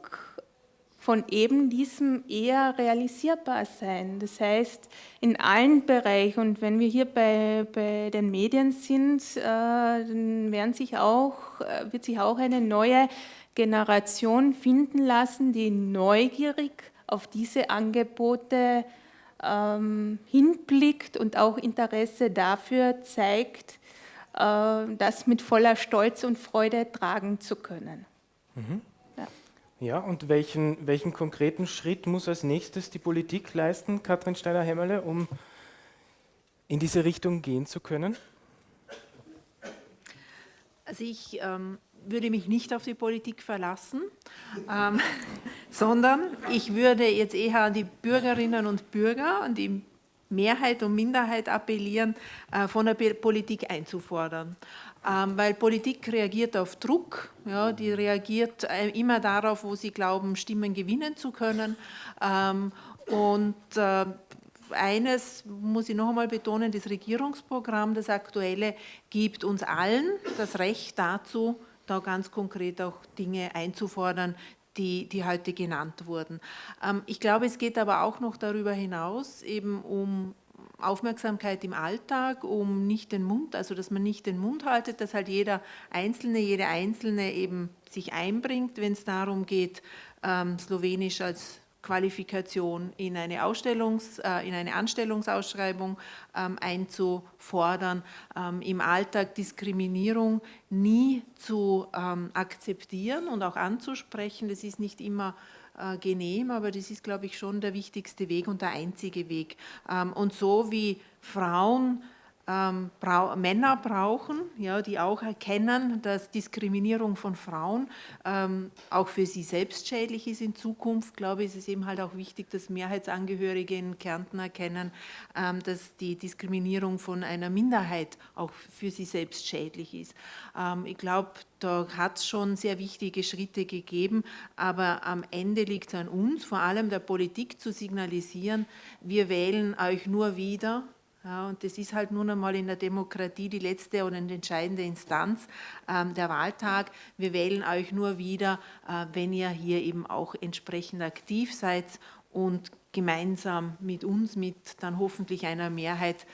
von eben diesem eher realisierbar sein. Das heißt, in allen Bereichen, und wenn wir hier bei den Medien sind, dann wird sich auch eine neue Generation finden lassen, die neugierig auf diese Angebote hinblickt und auch Interesse dafür zeigt, das mit voller Stolz und Freude tragen zu können. Mhm. Ja, und welchen konkreten Schritt muss als nächstes die Politik leisten, Katrin Steiner-Hämmerle, um in diese Richtung gehen zu können? Also ich würde mich nicht auf die Politik verlassen, sondern ich würde jetzt eher an die Bürgerinnen und Bürger, an die Mehrheit und Minderheit appellieren, von der Politik einzufordern. Weil Politik reagiert auf Druck, ja, die reagiert immer darauf, wo sie glauben, Stimmen gewinnen zu können. Eines muss ich noch einmal betonen, das Regierungsprogramm, das aktuelle, gibt uns allen das Recht dazu, da ganz konkret auch Dinge einzufordern, die heute genannt wurden. Ich glaube, es geht aber auch noch darüber hinaus eben um Aufmerksamkeit im Alltag, um nicht den Mund, also dass man nicht den Mund haltet, dass halt jeder Einzelne, jede Einzelne eben sich einbringt, wenn es darum geht, Slowenisch als Qualifikation in eine Anstellungsausschreibung einzufordern, im Alltag Diskriminierung nie zu akzeptieren und auch anzusprechen. Das ist nicht immer genehm, aber das ist, glaube ich, schon der wichtigste Weg und der einzige Weg. Und so wie Frauen Männer brauchen, ja, die auch erkennen, dass Diskriminierung von Frauen auch für sie selbst schädlich ist in Zukunft. Glaube ich, ist es eben halt auch wichtig, dass Mehrheitsangehörige in Kärnten erkennen, dass die Diskriminierung von einer Minderheit auch für sie selbst schädlich ist. Ich glaube, da hat es schon sehr wichtige Schritte gegeben, aber am Ende liegt es an uns, vor allem der Politik, zu signalisieren, wir wählen euch nur wieder. Ja, und das ist halt nun einmal in der Demokratie die letzte und entscheidende Instanz, der Wahltag. Wir wählen euch nur wieder, wenn ihr hier eben auch entsprechend aktiv seid und gemeinsam mit uns, mit dann hoffentlich einer Mehrheit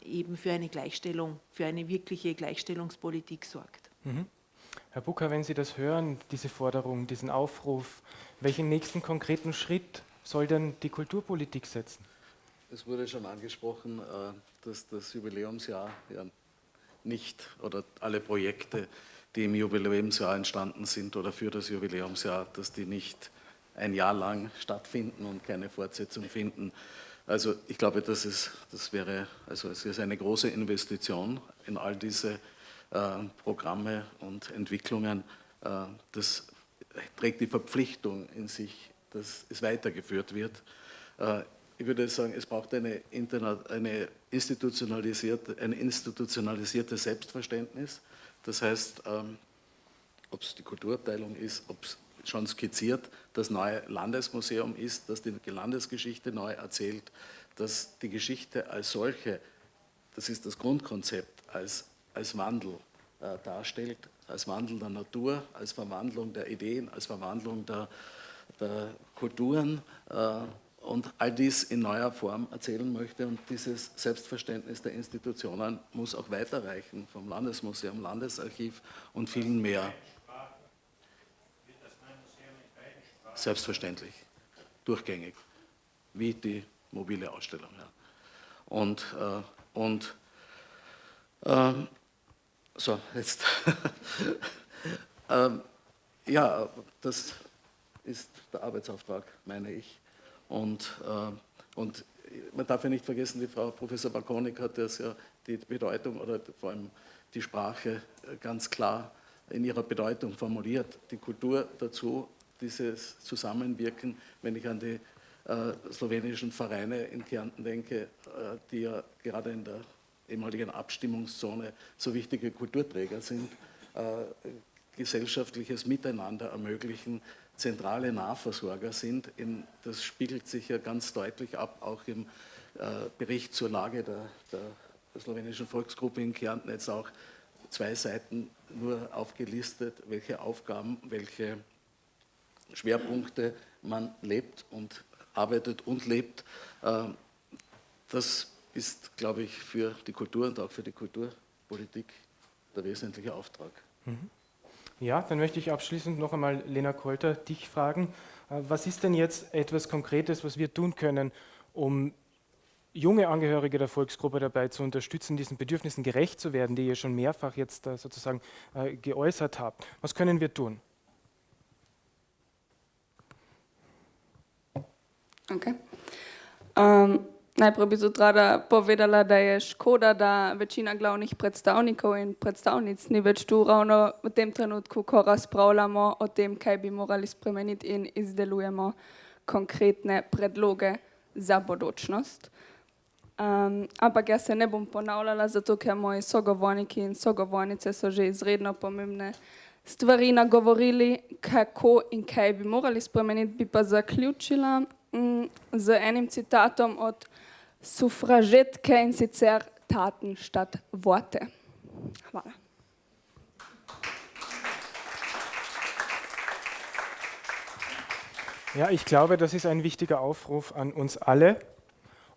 eben für eine Gleichstellung, für eine wirkliche Gleichstellungspolitik sorgt. Mhm. Herr Bucker, wenn Sie das hören, diese Forderung, diesen Aufruf, welchen nächsten konkreten Schritt soll denn die Kulturpolitik setzen? Es wurde schon angesprochen, dass das Jubiläumsjahr ja nicht, oder alle Projekte, die im Jubiläumsjahr entstanden sind oder für das Jubiläumsjahr, dass die nicht ein Jahr lang stattfinden und keine Fortsetzung finden. Also ich glaube, es ist eine große Investition in all diese Programme und Entwicklungen. Das trägt die Verpflichtung in sich, dass es weitergeführt wird. Ich würde sagen, es braucht ein institutionalisiertes Selbstverständnis. Das heißt, ob es die Kulturabteilung ist, ob es schon skizziert das neue Landesmuseum ist, das die Landesgeschichte neu erzählt, dass die Geschichte als solche, das ist das Grundkonzept, als Wandel darstellt, als Wandel der Natur, als Verwandlung der Ideen, als Verwandlung der Kulturen, und all dies in neuer Form erzählen möchte. Und dieses Selbstverständnis der Institutionen muss auch weiterreichen, vom Landesmuseum, Landesarchiv und vielen mehr. Selbstverständlich, durchgängig, wie die mobile Ausstellung. Ja. So, jetzt. Ja, das ist der Arbeitsauftrag, meine ich. Und man darf ja nicht vergessen, die Frau Professor Barkonik hat das ja die Bedeutung oder vor allem die Sprache ganz klar in ihrer Bedeutung formuliert. Die Kultur dazu, dieses Zusammenwirken, wenn ich an die slowenischen Vereine in Kärnten denke, die ja gerade in der ehemaligen Abstimmungszone so wichtige Kulturträger sind, gesellschaftliches Miteinander ermöglichen, zentrale Nahversorger sind. Das spiegelt sich ja ganz deutlich ab, auch im Bericht zur Lage der slowenischen Volksgruppe in Kärnten, jetzt auch 2 Seiten nur aufgelistet, welche Aufgaben, welche Schwerpunkte man lebt und arbeitet und lebt. Das ist, glaube ich, für die Kultur und auch für die Kulturpolitik der wesentliche Auftrag. Mhm. Ja, dann möchte ich abschließend noch einmal, Lena Kolter, dich fragen, was ist denn jetzt etwas Konkretes, was wir tun können, um junge Angehörige der Volksgruppe dabei zu unterstützen, diesen Bedürfnissen gerecht zu werden, die ihr schon mehrfach jetzt sozusagen geäußert habt? Was können wir tun? Okay. Najprej bi tudi rada povedala, da je škoda, da večina glavnih predstavnikov in predstavnic ni več tu ravno v tem trenutku, ko razpravljamo o tem, kaj bi morali spremeniti in izdelujemo konkretne predloge za bodočnost. Ampak jaz se ne bom ponavljala, zato ker moji sogovorniki in sogovornice so že izredno pomembne stvari nagovorili, kako in kaj bi morali spremeniti, bi pa zaključila z enim citatom od sufražetke, in sicer Taten statt Worte. Hvala. Ja, ich glaube, das ist ein wichtiger Aufruf an uns alle,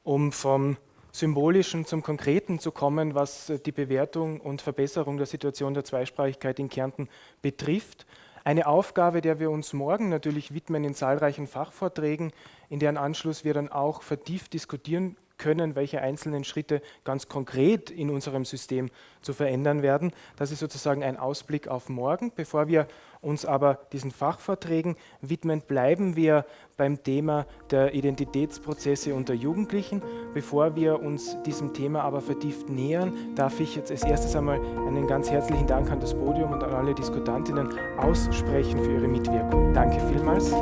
um vom Symbolischen zum Konkreten zu kommen, was die Bewertung und Verbesserung der Situation der Zweisprachigkeit in Kärnten betrifft. Eine Aufgabe, der wir uns morgen natürlich widmen in zahlreichen Fachvorträgen, in deren Anschluss wir dann auch vertieft diskutieren können, welche einzelnen Schritte ganz konkret in unserem System zu verändern werden. Das ist sozusagen ein Ausblick auf morgen. Bevor wir uns aber diesen Fachvorträgen widmen, bleiben wir beim Thema der Identitätsprozesse unter Jugendlichen. Bevor wir uns diesem Thema aber vertieft nähern, darf ich jetzt als erstes einmal einen ganz herzlichen Dank an das Podium und an alle Diskutantinnen aussprechen für ihre Mitwirkung. Danke vielmals.